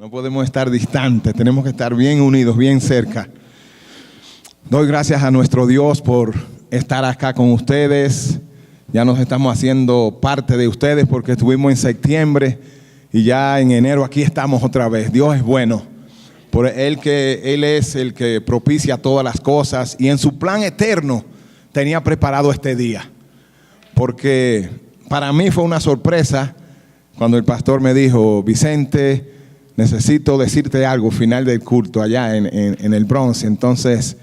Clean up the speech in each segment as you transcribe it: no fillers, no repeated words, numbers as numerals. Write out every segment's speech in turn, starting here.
No podemos estar distantes, tenemos que estar bien unidos, bien cerca. Doy gracias a nuestro Dios por estar acá con ustedes. Ya nos estamos haciendo parte de ustedes porque estuvimos en septiembre y ya en enero aquí estamos otra vez. Dios es bueno. Por Él es el que propicia todas las cosas y en su plan eterno tenía preparado este día. Porque para mí fue una sorpresa cuando el pastor me dijo: Vicente, necesito decirte algo final del culto allá en el Bronx. Entonces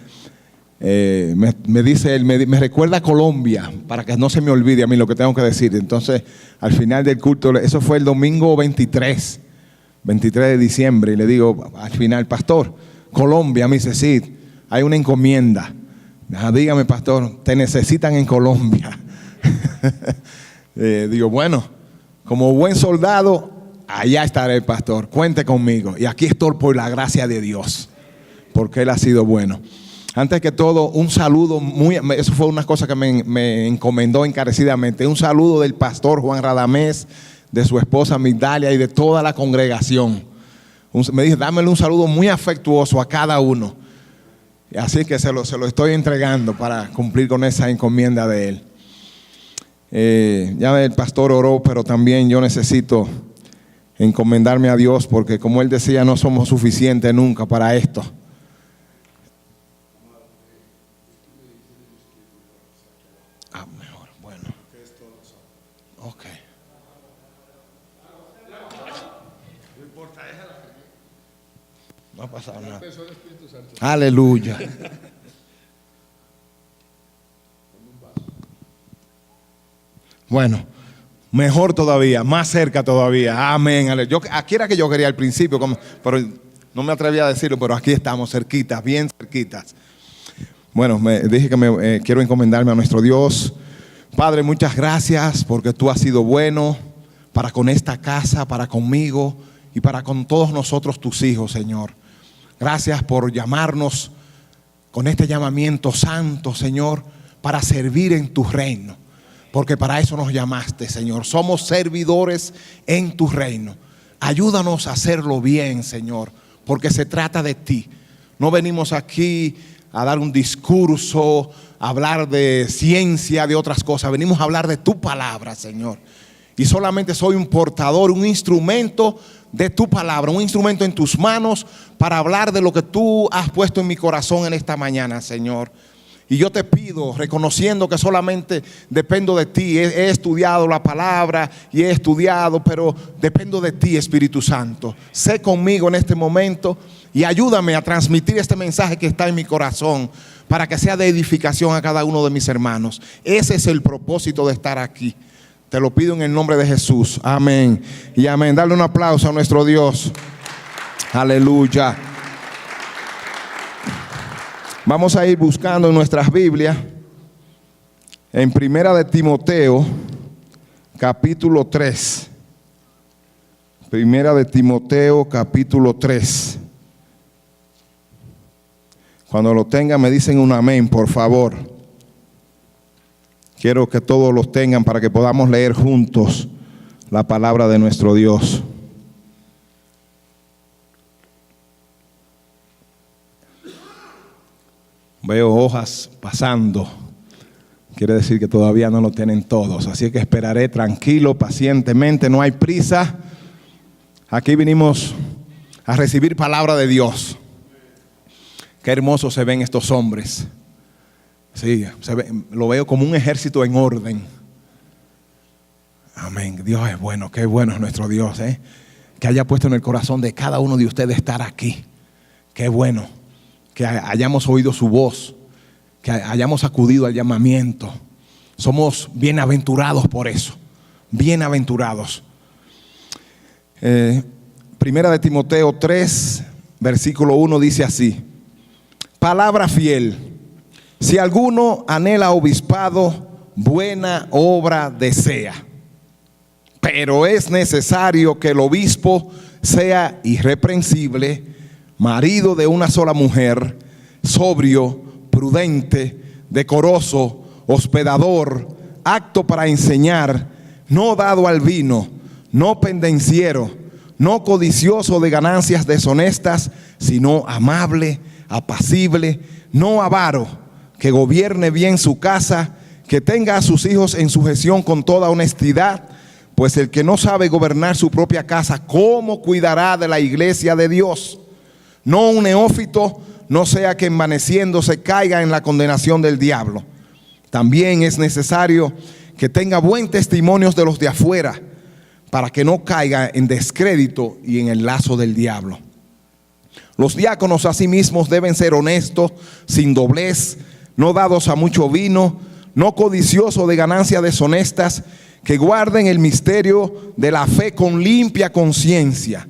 me dice él, me recuerda a Colombia para que no se me olvide a mí lo que tengo que decir. Entonces al final del culto, eso fue el domingo 23 de diciembre, y le digo al final: pastor, Colombia. Me dice: sí, hay una encomienda. Dígame, pastor, te necesitan en Colombia. Digo, bueno, como buen soldado, allá estaré, pastor, cuente conmigo. Y aquí estoy por la gracia de Dios, porque Él ha sido bueno. Antes que todo, un saludo eso fue una cosa que me encomendó encarecidamente. Un saludo del pastor Juan Radamés, de su esposa Migdalia y de toda la congregación. Me dijo: dámele un saludo muy afectuoso a cada uno. Así que se lo estoy entregando para cumplir con esa encomienda de él. Ya el pastor oró, pero también yo necesito encomendarme a Dios, porque como él decía, no somos suficientes nunca para esto. Mejor, bueno. Ok. No ha pasado nada. Aleluya. Bueno, mejor todavía, más cerca todavía. Amén. Aquí era que yo quería al principio, pero no me atrevía a decirlo, pero aquí estamos cerquitas, bien cerquitas. Bueno, dije que quiero encomendarme a nuestro Dios. Padre, muchas gracias porque tú has sido bueno para con esta casa, para conmigo y para con todos nosotros, tus hijos, Señor. Gracias por llamarnos con este llamamiento santo, Señor, para servir en tu reino. Porque para eso nos llamaste, Señor. Somos servidores en tu reino. Ayúdanos a hacerlo bien, Señor, porque se trata de ti. No venimos aquí a dar un discurso, a hablar de ciencia, de otras cosas. Venimos a hablar de tu palabra, Señor. Y solamente soy un portador, un instrumento de tu palabra, un instrumento en tus manos para hablar de lo que tú has puesto en mi corazón en esta mañana, Señor. Y yo te pido, reconociendo que solamente dependo de ti. He estudiado la palabra y he estudiado, pero dependo de ti, Espíritu Santo. Sé conmigo en este momento y ayúdame a transmitir este mensaje que está en mi corazón, para que sea de edificación a cada uno de mis hermanos. Ese es el propósito de estar aquí. Te lo pido en el nombre de Jesús. Amén y amén. Dale un aplauso a nuestro Dios. Aleluya. Vamos a ir buscando en nuestras Biblias en Primera de Timoteo, capítulo 3. Primera de Timoteo, capítulo 3. Cuando lo tengan me dicen un amén, por favor. Quiero que todos los tengan para que podamos leer juntos la palabra de nuestro Dios. Veo hojas pasando. Quiere decir que todavía no lo tienen todos. Así que esperaré tranquilo, pacientemente. No hay prisa. Aquí vinimos a recibir palabra de Dios. Qué hermosos se ven estos hombres. Sí, lo veo como un ejército en orden. Amén. Dios es bueno. Qué bueno es nuestro Dios, que haya puesto en el corazón de cada uno de ustedes estar aquí. Qué bueno que hayamos oído su voz, que hayamos acudido al llamamiento. Somos bienaventurados por eso. Bienaventurados. Primera de Timoteo 3, versículo 1 dice así: palabra fiel. Si alguno anhela obispado, buena obra desea. Pero es necesario que el obispo sea irreprensible, marido de una sola mujer, sobrio, prudente, decoroso, hospedador, apto para enseñar, no dado al vino, no pendenciero, no codicioso de ganancias deshonestas, sino amable, apacible, no avaro, que gobierne bien su casa, que tenga a sus hijos en sujeción con toda honestidad, pues el que no sabe gobernar su propia casa, ¿cómo cuidará de la iglesia de Dios? No un neófito, no sea que envaneciéndose caiga en la condenación del diablo. También es necesario que tenga buen testimonio de los de afuera, para que no caiga en descrédito y en el lazo del diablo. Los diáconos asimismo deben ser honestos, sin doblez, no dados a mucho vino, no codiciosos de ganancias deshonestas, que guarden el misterio de la fe con limpia conciencia.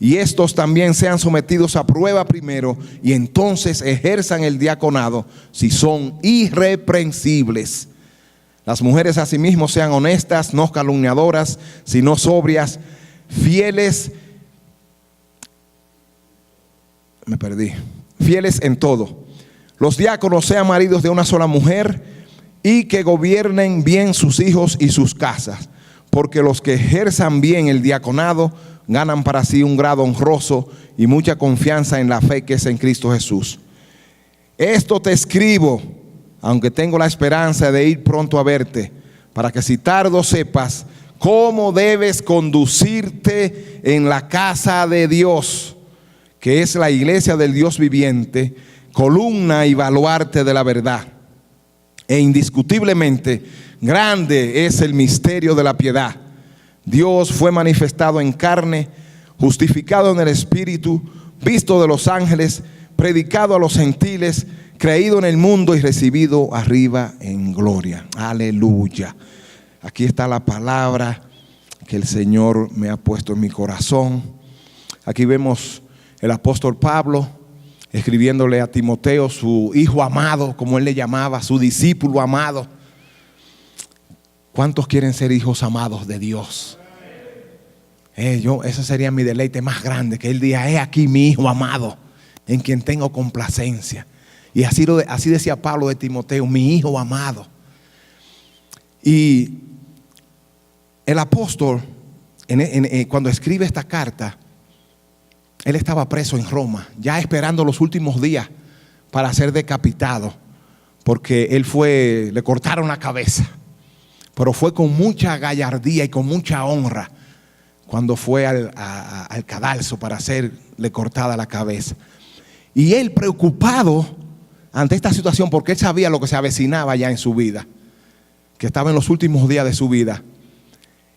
Y estos también sean sometidos a prueba primero, y entonces ejerzan el diaconado si son irreprensibles. Las mujeres asimismo sean honestas, no calumniadoras, sino sobrias, fieles en todo. Los diáconos sean maridos de una sola mujer, y que gobiernen bien sus hijos y sus casas, porque los que ejerzan bien el diaconado ganan para sí un grado honroso y mucha confianza en la fe que es en Cristo Jesús. Esto te escribo, aunque tengo la esperanza de ir pronto a verte, para que si tardo sepas cómo debes conducirte en la casa de Dios, que es la iglesia del Dios viviente, columna y baluarte de la verdad. E indiscutiblemente grande es el misterio de la piedad. Dios fue manifestado en carne, justificado en el Espíritu, visto de los ángeles, predicado a los gentiles, creído en el mundo y recibido arriba en gloria. Aleluya. Aquí está la palabra que el Señor me ha puesto en mi corazón. Aquí vemos el apóstol Pablo escribiéndole a Timoteo, su hijo amado, como él le llamaba, su discípulo amado. ¿Cuántos quieren ser hijos amados de Dios? Ese sería mi deleite más grande, que él diga: he aquí mi hijo amado, en quien tengo complacencia. Y así decía Pablo de Timoteo: mi hijo amado. Y el apóstol, cuando escribe esta carta, él estaba preso en Roma, ya esperando los últimos días para ser decapitado, porque le cortaron la cabeza. Pero fue con mucha gallardía y con mucha honra cuando fue al cadalso para hacerle cortada la cabeza. Y él, preocupado ante esta situación, porque él sabía lo que se avecinaba ya en su vida, que estaba en los últimos días de su vida,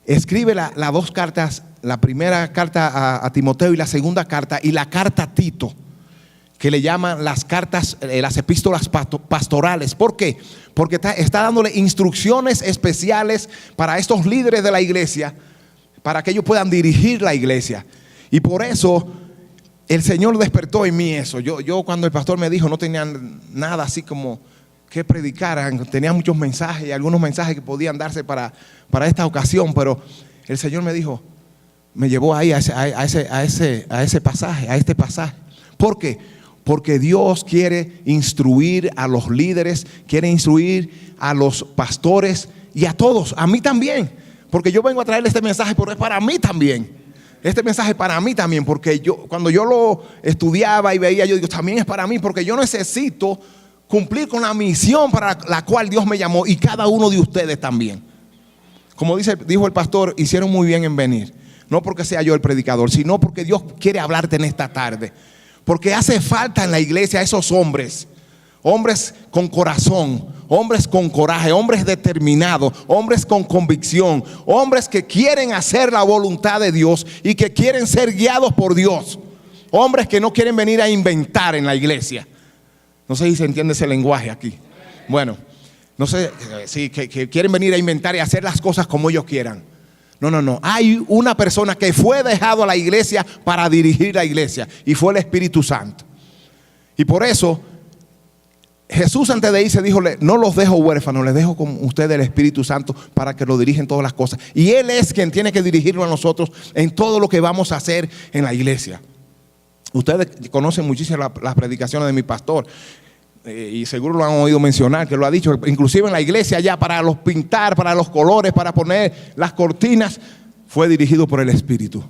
escribe las dos cartas, la primera carta a Timoteo y la segunda carta, y la carta a Tito, que le llaman las cartas, las epístolas pastorales. ¿Por qué? Porque está dándole instrucciones especiales para estos líderes de la iglesia, para que ellos puedan dirigir la iglesia. Y por eso el Señor despertó en mí eso. Yo cuando el pastor me dijo, no tenía nada así como que predicar, tenía muchos mensajes y algunos mensajes que podían darse para esta ocasión, pero el Señor me dijo, me llevó ahí a este pasaje. ¿Por qué? Porque Dios quiere instruir a los líderes, quiere instruir a los pastores y a todos, a mí también, porque yo vengo a traerle este mensaje, pero es para mí también. Este mensaje es para mí también, porque cuando yo lo estudiaba y veía, yo digo, también es para mí, porque yo necesito cumplir con la misión para la cual Dios me llamó, y cada uno de ustedes también. Como dijo el pastor, hicieron muy bien en venir, no porque sea yo el predicador, sino porque Dios quiere hablarte en esta tarde. Porque hace falta en la iglesia esos hombres con corazón, hombres con coraje, hombres determinados, hombres con convicción, hombres que quieren hacer la voluntad de Dios y que quieren ser guiados por Dios. Hombres que no quieren venir a inventar en la iglesia. No sé si se entiende ese lenguaje aquí. Bueno, no sé si que quieren venir a inventar y hacer las cosas como ellos quieran. No. Hay una persona que fue dejado a la iglesia para dirigir la iglesia, y fue el Espíritu Santo. Y por eso Jesús, antes de irse, díjole: no los dejo huérfanos, les dejo con ustedes el Espíritu Santo para que lo dirigen todas las cosas. Y Él es quien tiene que dirigirnos a nosotros en todo lo que vamos a hacer en la iglesia. Ustedes conocen muchísimo las predicaciones de mi pastor, y seguro lo han oído mencionar, que lo ha dicho, inclusive en la iglesia ya, para los pintar, para los colores, para poner las cortinas, fue dirigido por el Espíritu.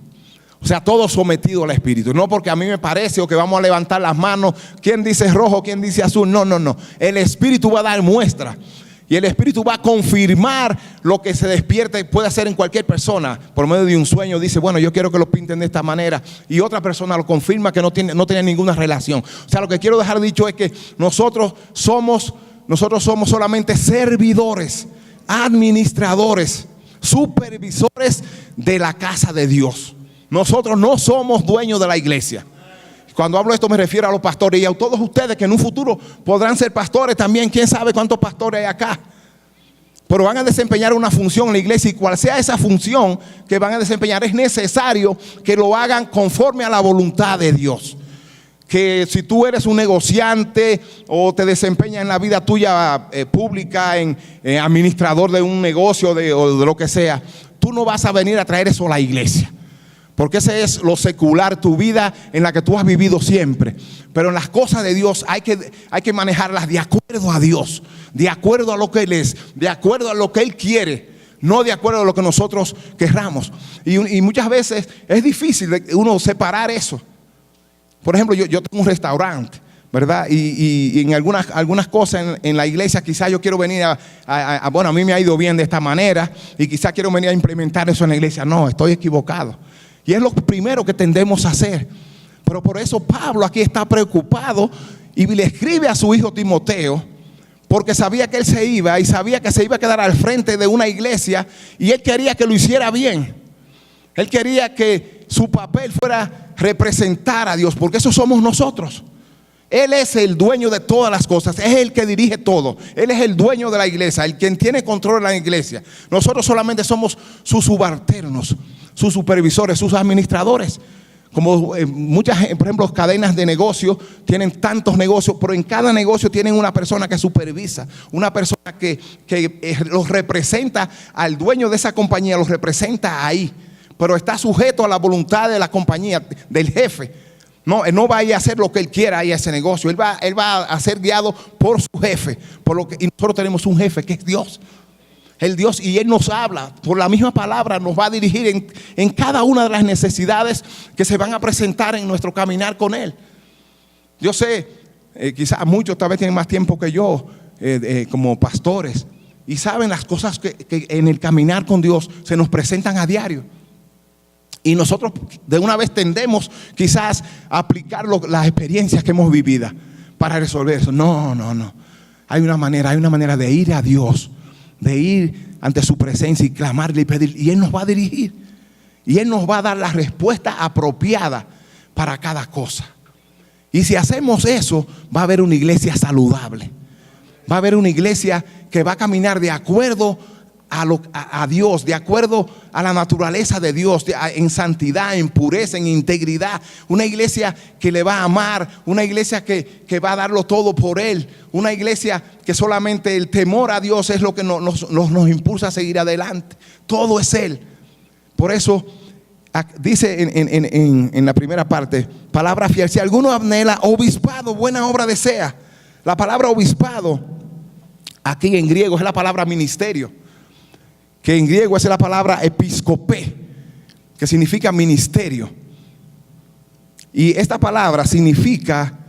O O sea, todo sometido al Espíritu. No porque a mí me parece o que vamos a levantar las manos. ¿Quién dice rojo? ¿Quién dice azul? No, no, no. El Espíritu va a dar muestra. Y el Espíritu va a confirmar lo que se despierta y puede hacer en cualquier persona. Por medio de un sueño dice, bueno, yo quiero que lo pinten de esta manera. Y otra persona lo confirma que no tiene ninguna relación. O sea, lo que quiero dejar dicho es que nosotros somos solamente servidores, administradores, supervisores de la casa de Dios. Nosotros no somos dueños de la iglesia. Cuando hablo de esto me refiero a los pastores y a todos ustedes que en un futuro podrán ser pastores también. ¿Quién sabe cuántos pastores hay acá? Pero van a desempeñar una función en la iglesia, y cual sea esa función que van a desempeñar, es necesario que lo hagan conforme a la voluntad de Dios. Que si tú eres un negociante o te desempeñas en la vida tuya pública, en administrador de un negocio o de lo que sea, tú no vas a venir a traer eso a la iglesia. Porque ese es lo secular, tu vida en la que tú has vivido siempre. Pero en las cosas de Dios hay que manejarlas de acuerdo a Dios, de acuerdo a lo que Él es, de acuerdo a lo que Él quiere, no de acuerdo a lo que nosotros querramos. Y muchas veces es difícil uno separar eso. Por ejemplo, yo tengo un restaurante, ¿verdad? Y en algunas cosas en la iglesia quizás yo quiero venir bueno, a mí me ha ido bien de esta manera y quizás quiero venir a implementar eso en la iglesia. No, estoy equivocado. Y es lo primero que tendemos a hacer. Pero por eso Pablo aquí está preocupado y le escribe a su hijo Timoteo, porque sabía que él se iba y sabía que se iba a quedar al frente de una iglesia y él quería que lo hiciera bien. Él quería que su papel fuera representar a Dios, porque eso somos nosotros. Él es el dueño de todas las cosas, es el que dirige todo. Él es el dueño de la iglesia, el quien tiene control de la iglesia. Nosotros solamente somos sus subalternos, sus supervisores, sus administradores. Como muchas, por ejemplo, cadenas de negocio tienen tantos negocios, pero en cada negocio tienen una persona que supervisa, una persona que los representa al dueño de esa compañía, los representa ahí, pero está sujeto a la voluntad de la compañía, del jefe. No, él no va a ir a hacer lo que él quiera ahí a ese negocio. Él va a ser guiado por su jefe. Y nosotros tenemos un jefe que es Dios. El Dios, y Él nos habla por la misma palabra, nos va a dirigir en cada una de las necesidades que se van a presentar en nuestro caminar con Él. Yo sé, quizás muchos tal vez tienen más tiempo que yo como pastores y saben las cosas que en el caminar con Dios se nos presentan a diario. Y nosotros de una vez tendemos quizás a aplicar las experiencias que hemos vivido para resolver eso. No. Hay una manera de ir a Dios, de ir ante su presencia y clamarle y pedir. Y Él nos va a dirigir. Y Él nos va a dar la respuesta apropiada para cada cosa. Y si hacemos eso, va a haber una iglesia saludable. Va a haber una iglesia que va a caminar de acuerdo a Dios, de acuerdo a la naturaleza de Dios, en santidad, en pureza, en integridad. Una iglesia que le va a amar, una iglesia que va a darlo todo por Él, una iglesia que solamente el temor a Dios es lo que nos impulsa a seguir adelante. Todo es Él. Por eso dice en la primera parte, palabra fiel: si alguno anhela obispado, buena obra desea. La palabra obispado aquí en griego es la palabra ministerio, que en griego es la palabra episcopé, que significa ministerio. Y esta palabra significa,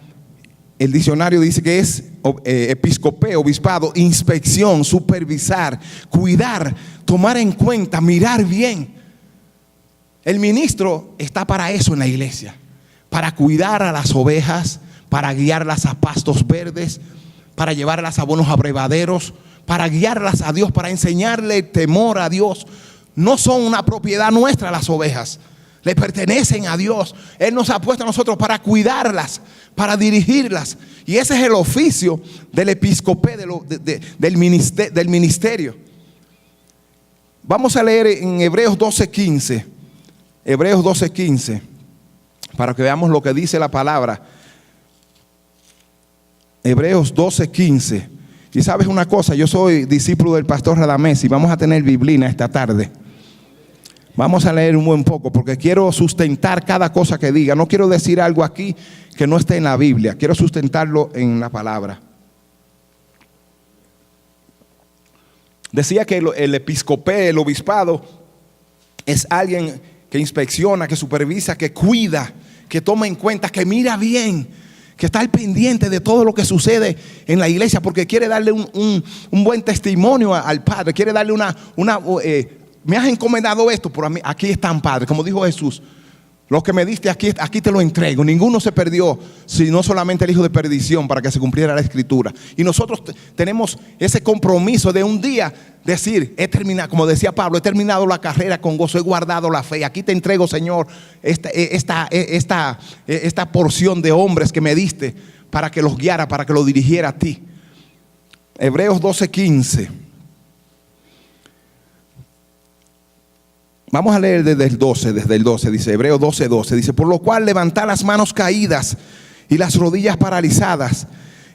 el diccionario dice que es episcopé, obispado, inspección, supervisar, cuidar, tomar en cuenta, mirar bien. El ministro está para eso en la iglesia, para cuidar a las ovejas, para guiarlas a pastos verdes, para llevarlas a buenos abrevaderos, para guiarlas a Dios, para enseñarle temor a Dios. No son una propiedad nuestra las ovejas, le pertenecen a Dios. Él nos ha puesto a nosotros para cuidarlas, para dirigirlas. Y ese es el oficio del episcopé, del ministerio. Vamos a leer en Hebreos 12:15. Hebreos 12:15, para que veamos lo que dice la palabra. Hebreos 12:15. Y sabes una cosa, yo soy discípulo del pastor Radamés y vamos a tener biblina esta tarde. Vamos a leer un buen poco porque quiero sustentar cada cosa que diga. No quiero decir algo aquí que no esté en la Biblia. Quiero sustentarlo en la palabra. Decía que el episcopé, el obispado, es alguien que inspecciona, que supervisa, que cuida, que toma en cuenta, que mira bien, que está al pendiente de todo lo que sucede en la iglesia, porque quiere darle un buen testimonio al Padre, quiere darle me has encomendado esto, pero aquí están, Padre, como dijo Jesús. Lo que me diste aquí te lo entrego. Ninguno se perdió, sino solamente el hijo de perdición, para que se cumpliera la escritura. Y nosotros tenemos ese compromiso de un día decir, he terminado, como decía Pablo, he terminado la carrera con gozo, he guardado la fe. Aquí te entrego, Señor, esta porción de hombres que me diste, para que los guiara, para que los dirigiera a ti. Hebreos 12:15. Vamos a leer desde el 12, dice Hebreos 12:12, dice: por lo cual levantad las manos caídas y las rodillas paralizadas,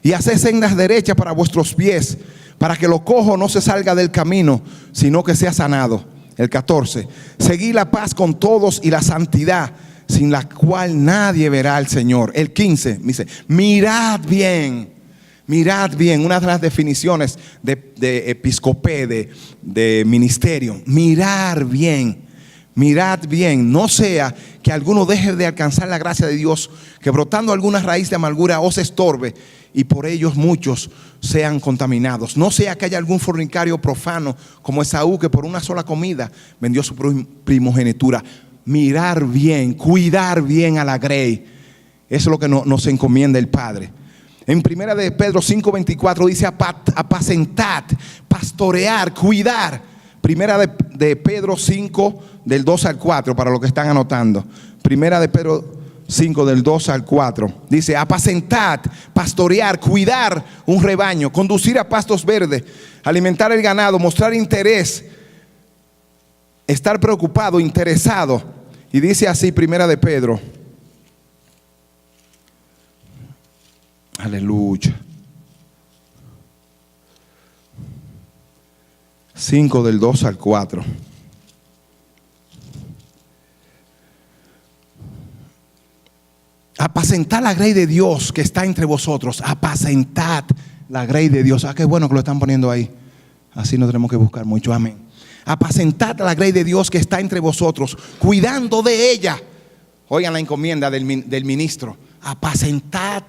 y haced sendas derechas para vuestros pies, para que lo cojo no se salga del camino, sino que sea sanado. El 14, seguid la paz con todos y la santidad, sin la cual nadie verá al Señor. El 15 dice: mirad bien, una de las definiciones de episcopé, de ministerio. Mirad bien, no sea que alguno deje de alcanzar la gracia de Dios, que brotando alguna raíz de amargura os estorbe, y por ellos muchos sean contaminados. No sea que haya algún fornicario profano como Esaú, que por una sola comida vendió su primogenitura. Mirar bien, cuidar bien a la grey. Eso es lo que nos encomienda el Padre. En primera de Pedro 5:24 dice: apacentad, pastorear, cuidar. Primera de Pedro 5 del 2 al 4, para los que están anotando. Primera de Pedro 5 del 2 al 4 dice: apacentad, pastorear, cuidar un rebaño, conducir a pastos verdes, alimentar el ganado, mostrar interés, estar preocupado, interesado. Y dice así Primera de Pedro, aleluya, 5 del 2 al 4. Apacentad la grey de Dios que está entre vosotros. Apacentad la grey de Dios. Qué bueno que lo están poniendo ahí. Así no tenemos que buscar mucho. Amén. Apacentad la grey de Dios que está entre vosotros, cuidando de ella. Oigan la encomienda del ministro. Apacentad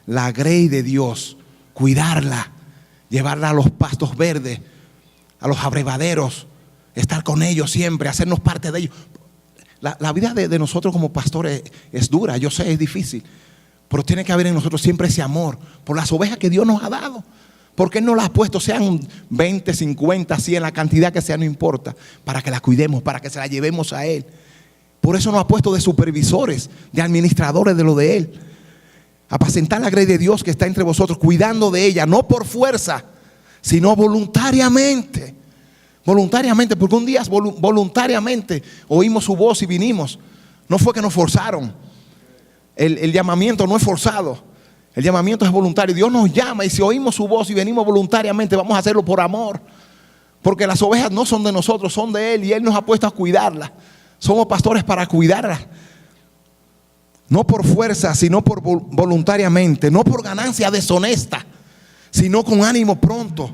la grey de Dios, cuidarla, llevarla a los pastos verdes, a los abrevaderos, estar con ellos siempre, hacernos parte de ellos. La vida de nosotros como pastores es dura, yo sé, es difícil, pero tiene que haber en nosotros siempre ese amor por las ovejas que Dios nos ha dado. Porque Él nos las ha puesto, sean 20, 50, 100, la cantidad que sea, no importa, para que las cuidemos, para que se las llevemos a Él. Por eso nos ha puesto de supervisores, de administradores de lo de Él. Apacentar la grey de Dios que está entre vosotros, cuidando de ella, no por fuerza, sino voluntariamente. Voluntariamente, porque un día voluntariamente oímos su voz y vinimos. No fue que nos forzaron. El llamamiento no es forzado. El llamamiento es voluntario. Dios nos llama, y si oímos su voz y venimos voluntariamente, vamos a hacerlo por amor. Porque las ovejas no son de nosotros, son de Él, y Él nos ha puesto a cuidarlas. Somos pastores para cuidarlas. No por fuerza, sino por voluntariamente. No por ganancia deshonesta, sino con ánimo pronto.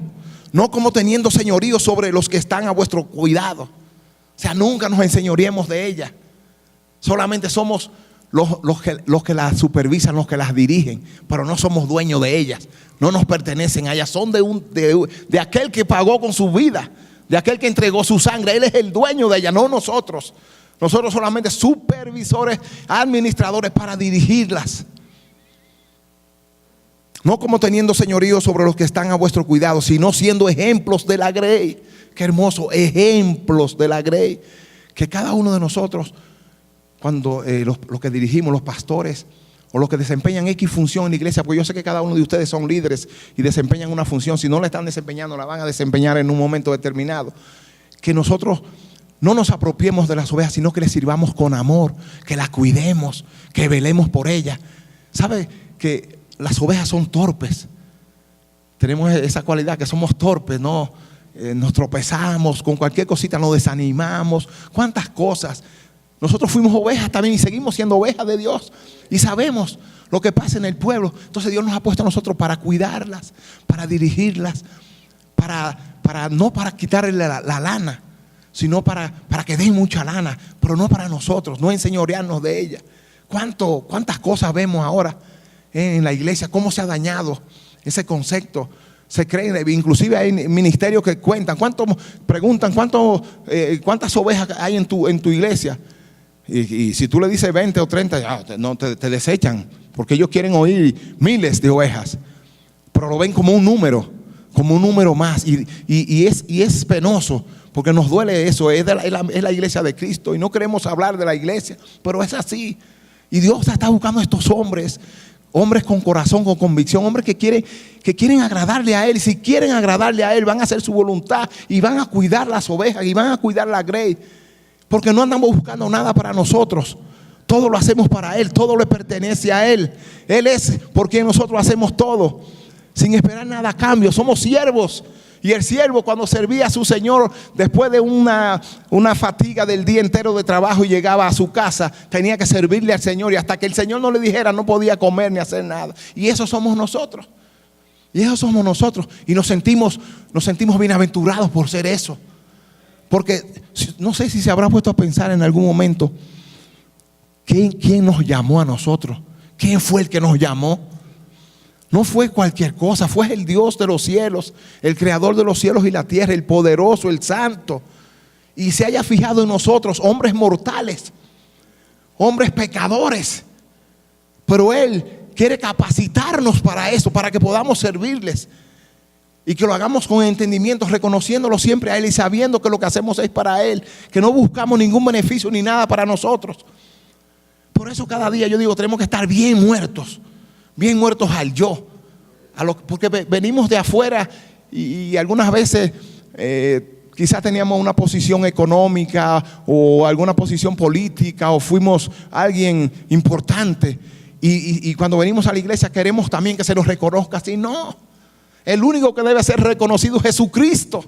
No como teniendo señorío sobre los que están a vuestro cuidado. O sea, nunca nos enseñoreemos de ellas. Solamente somos los que las supervisan, los que las dirigen, pero no somos dueños de ellas. No nos pertenecen a ellas. Son de aquel que pagó con su vida, de aquel que entregó su sangre. Él es el dueño de ellas, no nosotros. Nosotros solamente supervisores, administradores para dirigirlas. No como teniendo señorío sobre los que están a vuestro cuidado, sino siendo ejemplos de la grey. Qué hermoso, ejemplos de la grey. Que cada uno de nosotros, cuando los que dirigimos, los pastores o los que desempeñan X función en la iglesia, porque yo sé que cada uno de ustedes son líderes y desempeñan una función. Si no la están desempeñando, la van a desempeñar en un momento determinado. Que nosotros no nos apropiemos de las ovejas, sino que les sirvamos con amor, que las cuidemos, que velemos por ellas. ¿Sabe que las ovejas son torpes? Tenemos esa cualidad que somos torpes, ¿no? Nos tropezamos con cualquier cosita, nos desanimamos. ¿Cuántas cosas? Nosotros fuimos ovejas también y seguimos siendo ovejas de Dios. Y sabemos lo que pasa en el pueblo. Entonces Dios nos ha puesto a nosotros para cuidarlas, para dirigirlas, no para quitarle la lana, sino para que den mucha lana, pero no para nosotros, no enseñorearnos de ella. ¿Cuántas cosas vemos ahora en la iglesia? ¿Cómo se ha dañado ese concepto? Se creen, inclusive hay ministerios que cuentan, preguntan cuántas ovejas hay en tu iglesia. Y si tú le dices 20 o 30, no, te desechan, porque ellos quieren oír miles de ovejas, pero lo ven como un número más. Y es penoso, porque nos duele eso. Es la iglesia de Cristo y no queremos hablar de la iglesia, pero es así. Y Dios está buscando a estos hombres con corazón, con convicción, hombres que quieren agradarle a Él. Y si quieren agradarle a Él, van a hacer su voluntad y van a cuidar las ovejas y van a cuidar la grey, porque no andamos buscando nada para nosotros. Todo lo hacemos para Él, todo le pertenece a Él. Él es por quien nosotros hacemos todo, sin esperar nada a cambio. Somos siervos. Y el siervo, cuando servía a su señor, después de una fatiga del día entero de trabajo y llegaba a su casa, tenía que servirle al Señor, y hasta que el Señor no le dijera, no podía comer ni hacer nada. Y eso somos nosotros. Y nos sentimos bienaventurados por ser eso. Porque no sé si se habrá puesto a pensar en algún momento, ¿quién nos llamó a nosotros? ¿Quién fue el que nos llamó? No fue cualquier cosa, fue el Dios de los cielos, el creador de los cielos y la tierra, el poderoso, el santo. Y se haya fijado en nosotros, hombres mortales, hombres pecadores. Pero Él quiere capacitarnos para eso, para que podamos servirles. Y que lo hagamos con entendimiento, reconociéndolo siempre a Él y sabiendo que lo que hacemos es para Él, que no buscamos ningún beneficio ni nada para nosotros. Por eso cada día yo digo, tenemos que estar bien muertos al yo, porque venimos de afuera y algunas veces quizás teníamos una posición económica o alguna posición política o fuimos alguien importante, y cuando venimos a la iglesia queremos también que se nos reconozca así. No, el único que debe ser reconocido es Jesucristo.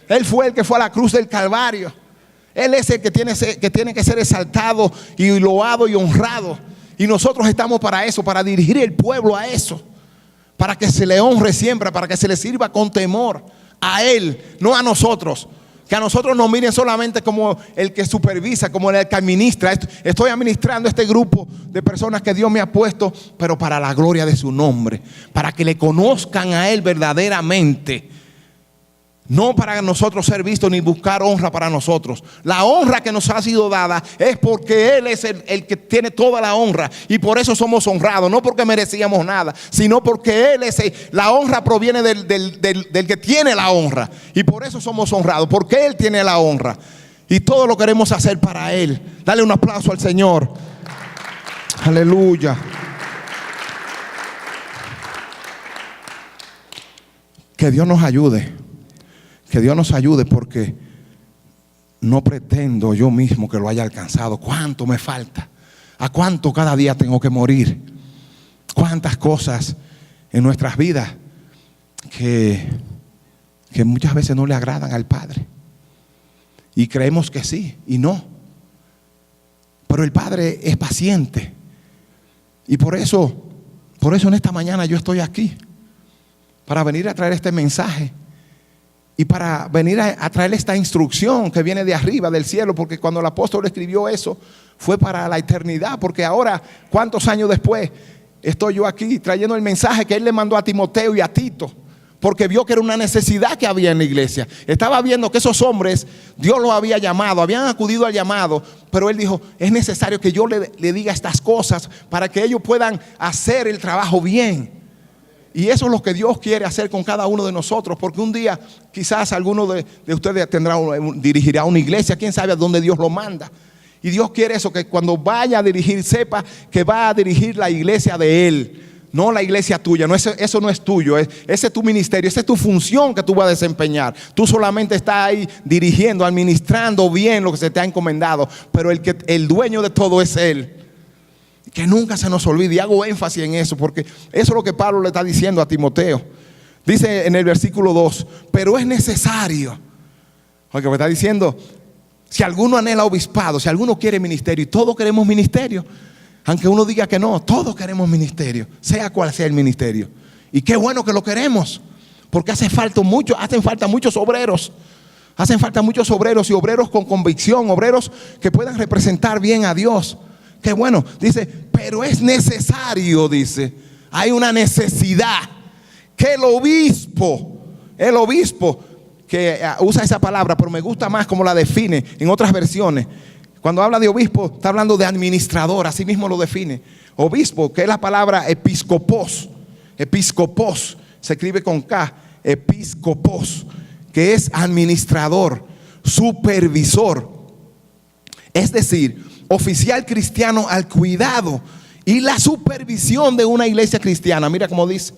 Él fue el que fue a la cruz del Calvario. Él es el que tiene que ser exaltado y loado y honrado. Y nosotros estamos para eso, para dirigir el pueblo a eso, para que se le honre siempre, para que se le sirva con temor a Él, no a nosotros. Que a nosotros nos miren solamente como el que supervisa, como el que administra. Estoy administrando este grupo de personas que Dios me ha puesto, pero para la gloria de su nombre, para que le conozcan a Él verdaderamente. No para nosotros ser vistos ni buscar honra para nosotros. La honra que nos ha sido dada es porque Él es el que tiene toda la honra, y por eso somos honrados, no porque merecíamos nada, sino porque Él es la honra proviene del que tiene la honra, y por eso somos honrados, porque Él tiene la honra, y todo lo queremos hacer para Él. Dale un aplauso al Señor. Aleluya. Que Dios nos ayude. Que Dios nos ayude, porque no pretendo yo mismo que lo haya alcanzado. ¿Cuánto me falta? ¿A cuánto cada día tengo que morir? ¿Cuántas cosas en nuestras vidas que muchas veces no le agradan al Padre? Y creemos que sí y no. Pero el Padre es paciente. Y por eso en esta mañana yo estoy aquí, para venir a traer este mensaje. Y para venir a traer esta instrucción que viene de arriba, del cielo, porque cuando el apóstol escribió eso fue para la eternidad. Porque ahora, ¿cuántos años después estoy yo aquí trayendo el mensaje que él le mandó a Timoteo y a Tito? Porque vio que era una necesidad que había en la iglesia. Estaba viendo que esos hombres, Dios los había llamado, habían acudido al llamado, pero él dijo, es necesario que yo le diga estas cosas para que ellos puedan hacer el trabajo bien. Y eso es lo que Dios quiere hacer con cada uno de nosotros, porque un día quizás alguno de ustedes dirigirá una iglesia, quién sabe a dónde Dios lo manda. Y Dios quiere eso, que cuando vaya a dirigir, sepa que va a dirigir la iglesia de Él, no la iglesia tuya. No, eso no es tuyo, ese es tu ministerio, esa es tu función que tú vas a desempeñar. Tú solamente estás ahí dirigiendo, administrando bien lo que se te ha encomendado, pero el dueño de todo es Él. Que nunca se nos olvide, y hago énfasis en eso, porque eso es lo que Pablo le está diciendo a Timoteo. Dice en el versículo 2, pero es necesario, porque me está diciendo, si alguno anhela obispado, si alguno quiere ministerio, y todos queremos ministerio, aunque uno diga que no, todos queremos ministerio, sea cual sea el ministerio. Y qué bueno que lo queremos, porque hacen falta muchos obreros. Hacen falta muchos obreros y obreros con convicción, obreros que puedan representar bien a Dios. Qué bueno, dice, pero es necesario, dice, hay una necesidad que el obispo que usa esa palabra, pero me gusta más como la define en otras versiones. Cuando habla de obispo, está hablando de administrador, así mismo lo define. Obispo, que es la palabra episcopos, se escribe con K, episcopos, que es administrador, supervisor, es decir, oficial cristiano al cuidado y la supervisión de una iglesia cristiana. Mira cómo dice,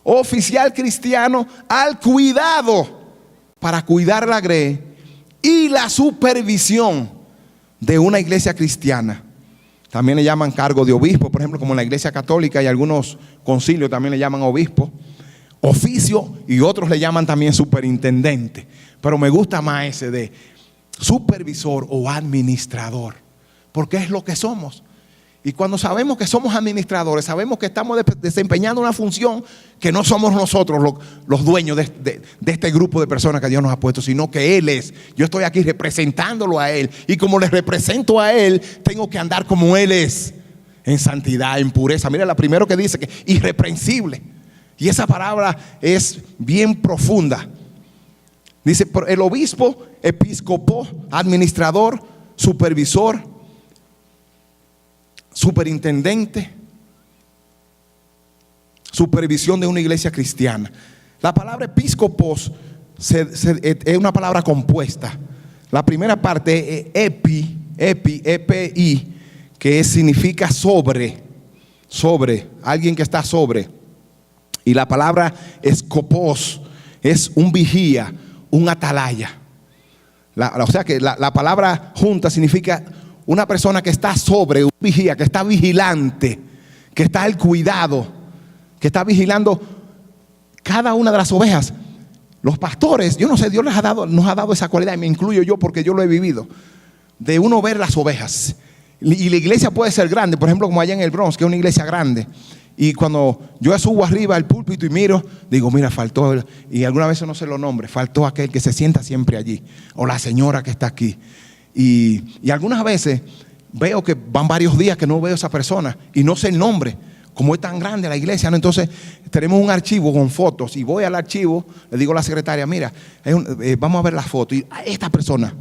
oficial cristiano al cuidado, para cuidar la grey y la supervisión de una iglesia cristiana. También le llaman cargo de obispo, por ejemplo, como en la iglesia católica y algunos concilios también le llaman obispo, oficio, y otros le llaman también superintendente. Pero me gusta más ese de supervisor o administrador, porque es lo que somos. Y cuando sabemos que somos administradores, sabemos que estamos desempeñando una función que no somos nosotros los dueños de este grupo de personas que Dios nos ha puesto, sino que Él es. Yo estoy aquí representándolo a Él, y como le represento a Él, tengo que andar como Él es, en santidad, en pureza. Mira, la primero que dice que irreprensible, y esa palabra es bien profunda. Dice, el obispo, episcopo, administrador, supervisor, superintendente, supervisión de una iglesia cristiana. La palabra episcopos es una palabra compuesta. La primera parte es epi, que significa sobre, alguien que está sobre. Y la palabra escopos es un vigía, un atalaya. O sea que la palabra junta significa una persona que está sobre, un vigía, que está vigilante, que está al cuidado, que está vigilando cada una de las ovejas. Los pastores, yo no sé, Dios nos ha dado esa cualidad, y me incluyo yo porque yo lo he vivido, de uno ver las ovejas. Y la iglesia puede ser grande, por ejemplo, como allá en el Bronx, que es una iglesia grande. Y cuando yo subo arriba al púlpito y miro, digo, mira, faltó, y alguna vez no sé los nombres, faltó aquel que se sienta siempre allí, o la señora que está aquí. Y algunas veces veo que van varios días que no veo a esa persona y no sé el nombre, como es tan grande la iglesia, ¿no? Entonces tenemos un archivo con fotos, y voy al archivo, le digo a la secretaria, mira, vamos a ver la foto, y esta persona,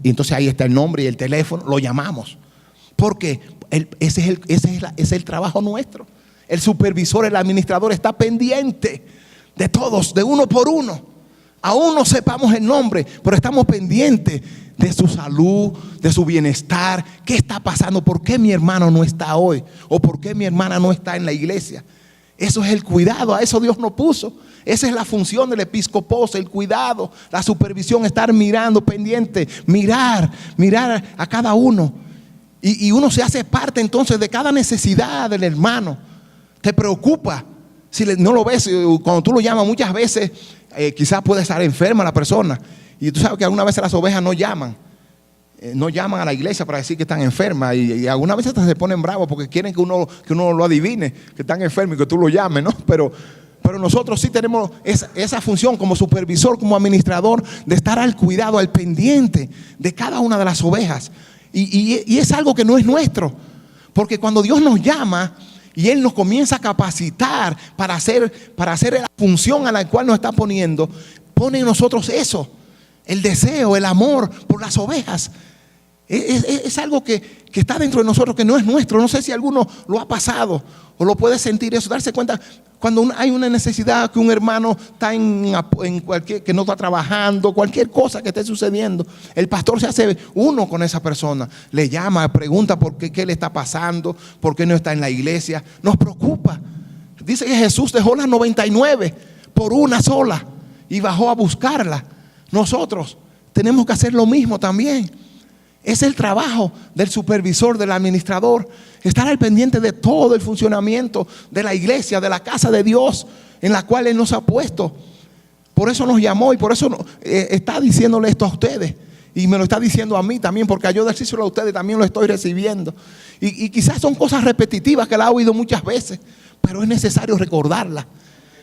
y entonces ahí está el nombre y el teléfono, lo llamamos, porque ese es el trabajo nuestro. El supervisor, el administrador está pendiente de todos, de uno por uno. Aún no sepamos el nombre, pero estamos pendientes de su salud, de su bienestar. ¿Qué está pasando? ¿Por qué mi hermano no está hoy? ¿O por qué mi hermana no está en la iglesia? Eso es el cuidado, a eso Dios nos puso. Esa es la función del episcopos, el cuidado, la supervisión, estar mirando, pendiente, mirar a cada uno. Y uno se hace parte entonces de cada necesidad del hermano. Te preocupa. Si no lo ves, cuando tú lo llamas muchas veces, quizás puede estar enferma la persona. Y tú sabes que algunas veces las ovejas no llaman a la iglesia para decir que están enfermas. Y algunas veces hasta se ponen bravos porque quieren que uno lo adivine, que están enfermos y que tú lo llames, ¿no? Pero nosotros sí tenemos esa función como supervisor, como administrador, de estar al cuidado, al pendiente de cada una de las ovejas. Y es algo que no es nuestro, porque cuando Dios nos llama y Él nos comienza a capacitar para hacer la función a la cual nos está poniendo, pone en nosotros eso, el deseo, el amor por las ovejas. Es algo que está dentro de nosotros, que no es nuestro. No sé si alguno lo ha pasado o lo puede sentir eso, darse cuenta cuando hay una necesidad, que un hermano está en cualquier, que no está trabajando, cualquier cosa que esté sucediendo, el pastor se hace uno con esa persona, le llama, pregunta por qué le está pasando, por qué no está en la iglesia. Nos preocupa. Dice que Jesús dejó las 99 por una sola y bajó a buscarla. Nosotros tenemos que hacer lo mismo también. Es el trabajo del supervisor, del administrador, estar al pendiente de todo el funcionamiento de la iglesia, de la casa de Dios en la cual Él nos ha puesto. Por eso nos llamó y por eso está diciéndole esto a ustedes. Y me lo está diciendo a mí también, porque yo decírselo a ustedes también lo estoy recibiendo. Y quizás son cosas repetitivas que la he oído muchas veces, pero es necesario recordarla.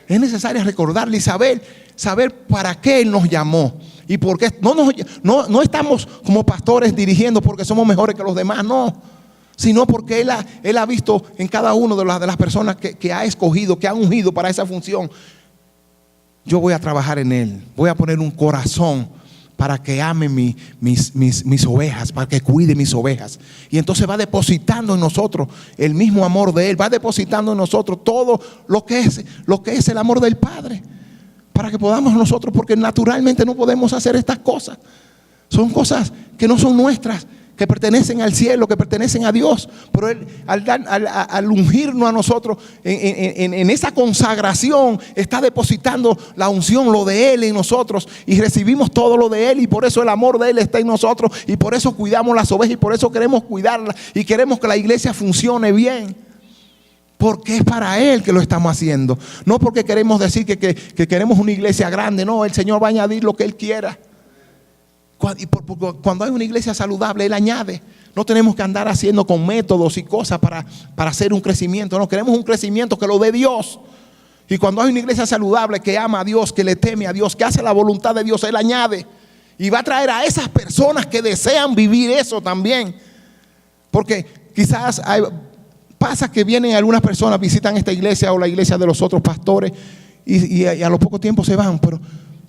Es necesario recordarla y saber para qué Él nos llamó. ¿Y por qué? No estamos como pastores dirigiendo porque somos mejores que los demás, no. Sino porque Él ha visto en cada una de las personas que ha escogido, que ha ungido para esa función. Yo voy a trabajar en Él, voy a poner un corazón para que ame mis ovejas, para que cuide mis ovejas. Y entonces va depositando en nosotros el mismo amor de Él, va depositando en nosotros todo lo que es el amor del Padre, para que podamos nosotros, porque naturalmente no podemos hacer estas cosas. Son cosas que no son nuestras, que pertenecen al cielo, que pertenecen a Dios. Pero Él, al ungirnos a nosotros en esa consagración, está depositando la unción, lo de Él en nosotros, y recibimos todo lo de Él, y por eso el amor de Él está en nosotros, y por eso cuidamos las ovejas, y por eso queremos cuidarlas, y queremos que la iglesia funcione bien, porque es para Él que lo estamos haciendo. No porque queremos decir que queremos una iglesia grande. No, el Señor va a añadir lo que Él quiera. Cuando hay una iglesia saludable, Él añade. No tenemos que andar haciendo con métodos y cosas para hacer un crecimiento. No, queremos un crecimiento que lo dé Dios. Y cuando hay una iglesia saludable que ama a Dios, que le teme a Dios, que hace la voluntad de Dios, Él añade. Y va a traer a esas personas que desean vivir eso también. Porque quizás pasa que vienen algunas personas, visitan esta iglesia o la iglesia de los otros pastores, y a los pocos tiempos se van. Pero,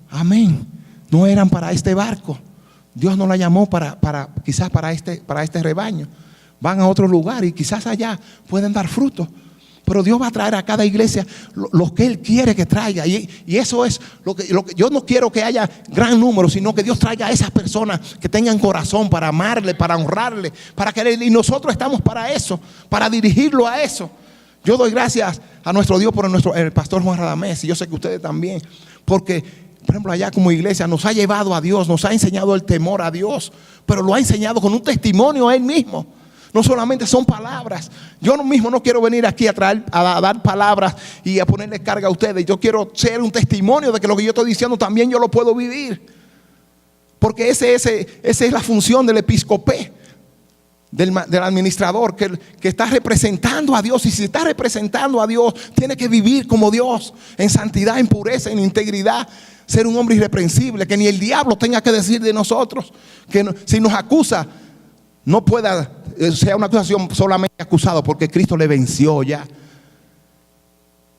amén, no eran para este barco. Dios no la llamó quizás para este rebaño. Van a otro lugar y quizás allá pueden dar fruto. Pero Dios va a traer a cada iglesia lo que Él quiere que traiga. Y eso es lo que yo no quiero que haya gran número, sino que Dios traiga a esas personas que tengan corazón para amarle, para honrarle, para querer. Y nosotros estamos para eso, para dirigirlo a eso. Yo doy gracias a nuestro Dios por el pastor Juan Radamés, y yo sé que ustedes también, porque por ejemplo, allá como iglesia nos ha llevado a Dios, nos ha enseñado el temor a Dios, pero lo ha enseñado con un testimonio a Él mismo. No solamente son palabras. Yo mismo no quiero venir aquí a dar palabras y a ponerle carga a ustedes. Yo quiero ser un testimonio de que lo que yo estoy diciendo también yo lo puedo vivir. Porque esa es la función del episcopé, del administrador, que está representando a Dios. Y si está representando a Dios, tiene que vivir como Dios, en santidad, en pureza, en integridad. Ser un hombre irreprensible, que ni el diablo tenga que decir de nosotros, que si nos acusa, no pueda sea una acusación solamente acusado, porque Cristo le venció ya.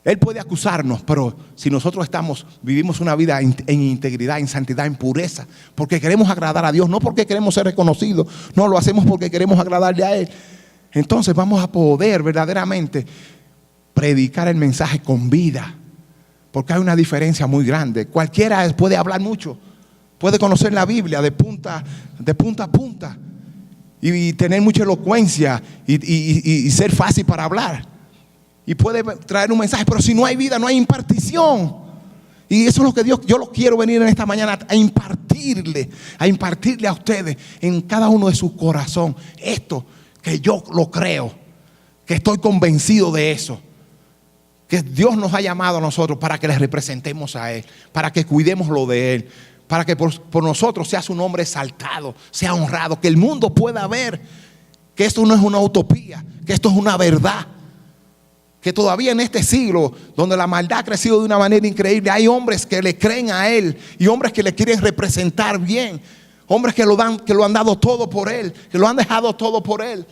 Él puede acusarnos, pero si nosotros vivimos una vida en integridad, en santidad, en pureza, porque queremos agradar a Dios, no porque queremos ser reconocidos, no, lo hacemos porque queremos agradarle a Él. Entonces vamos a poder verdaderamente predicar el mensaje con vida. Porque hay una diferencia muy grande. Cualquiera puede hablar mucho, puede conocer la Biblia de punta a punta, y tener mucha elocuencia y ser fácil para hablar, y puede traer un mensaje, pero si no hay vida, no hay impartición. Y eso es lo que yo lo quiero venir en esta mañana a impartirle a ustedes en cada uno de su corazón. Esto que yo lo creo, que estoy convencido de eso, que Dios nos ha llamado a nosotros para que les representemos a Él, para que cuidemos lo de Él, para que por nosotros sea su nombre exaltado, sea honrado, que el mundo pueda ver que esto no es una utopía, que esto es una verdad, que todavía en este siglo donde la maldad ha crecido de una manera increíble, hay hombres que le creen a Él y hombres que le quieren representar bien, hombres que lo han dado todo por Él, que lo han dejado todo por Él.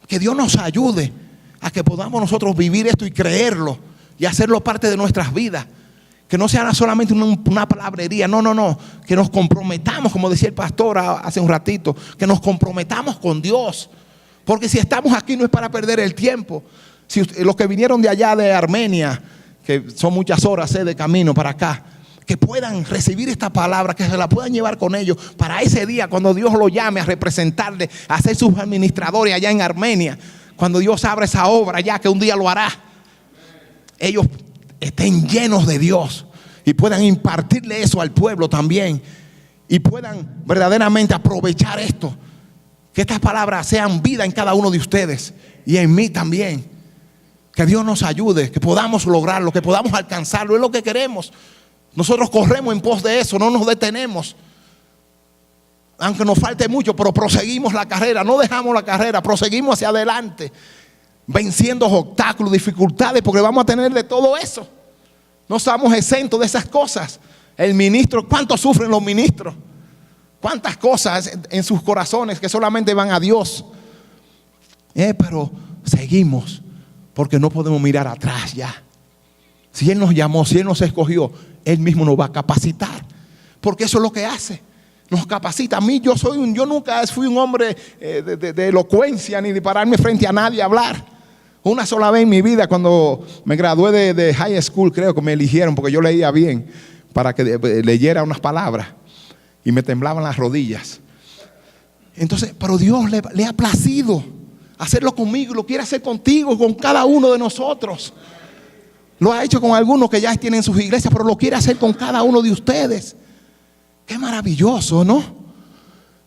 Que Dios nos ayude a que podamos nosotros vivir esto y creerlo y hacerlo parte de nuestras vidas. Que no sea solamente una palabrería, no, que nos comprometamos, como decía el pastor hace un ratito, que nos comprometamos con Dios. Porque si estamos aquí no es para perder el tiempo. Si los que vinieron de allá de Armenia, que son muchas horas de camino para acá, que puedan recibir esta palabra, que se la puedan llevar con ellos para ese día cuando Dios lo llame a representarle, a ser sus administradores allá en Armenia. Cuando Dios abra esa obra ya, que un día lo hará, ellos estén llenos de Dios y puedan impartirle eso al pueblo también, y puedan verdaderamente aprovechar esto, que estas palabras sean vida en cada uno de ustedes y en mí también. Que Dios nos ayude, que podamos lograrlo, que podamos alcanzarlo, es lo que queremos. Nosotros corremos en pos de eso, no nos detenemos. Aunque nos falte mucho, pero proseguimos la carrera, no dejamos la carrera, proseguimos hacia adelante, venciendo obstáculos, dificultades, porque vamos a tener de todo eso. No estamos exentos de esas cosas. El ministro, ¿cuánto sufren los ministros? ¿Cuántas cosas en sus corazones que solamente van a Dios? Pero seguimos porque no podemos mirar atrás ya. Si Él nos llamó, si Él nos escogió, Él mismo nos va a capacitar. Porque eso es lo que hace. Nos capacita. A mí yo nunca fui un hombre de elocuencia ni de pararme frente a nadie a hablar. Una sola vez en mi vida, cuando me gradué de high school, creo que me eligieron porque yo leía bien para que leyera unas palabras y me temblaban las rodillas. Entonces, pero Dios le ha placido hacerlo conmigo, lo quiere hacer contigo, con cada uno de nosotros. Lo ha hecho con algunos que ya tienen sus iglesias, pero lo quiere hacer con cada uno de ustedes. Qué maravilloso, ¿no?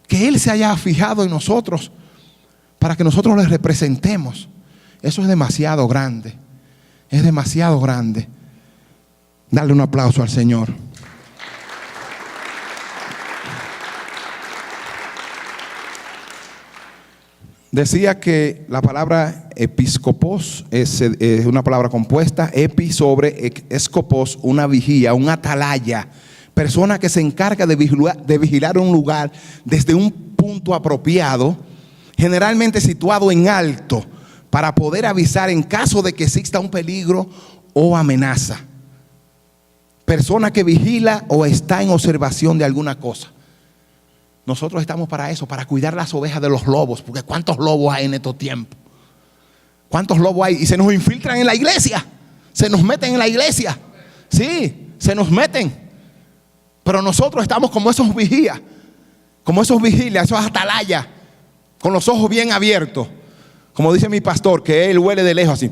Que Él se haya fijado en nosotros para que nosotros le representemos. Eso es demasiado grande. Es demasiado grande. Dale un aplauso al Señor. Decía que la palabra episcopos es una palabra compuesta, epi sobre escopos, una vigía, un atalaya, persona que se encarga de vigilar un lugar desde un punto apropiado, generalmente situado en alto, para poder avisar en caso de que exista un peligro o amenaza. Persona que vigila o está en observación de alguna cosa. Nosotros estamos para eso, para cuidar las ovejas de los lobos, porque ¿cuántos lobos hay en estos tiempos? ¿Cuántos lobos hay? Y se nos infiltran en la iglesia, se nos meten en la iglesia. Sí, se nos meten. Pero nosotros estamos como esos vigías, esos atalayas, con los ojos bien abiertos. Como dice mi pastor, que él huele de lejos así,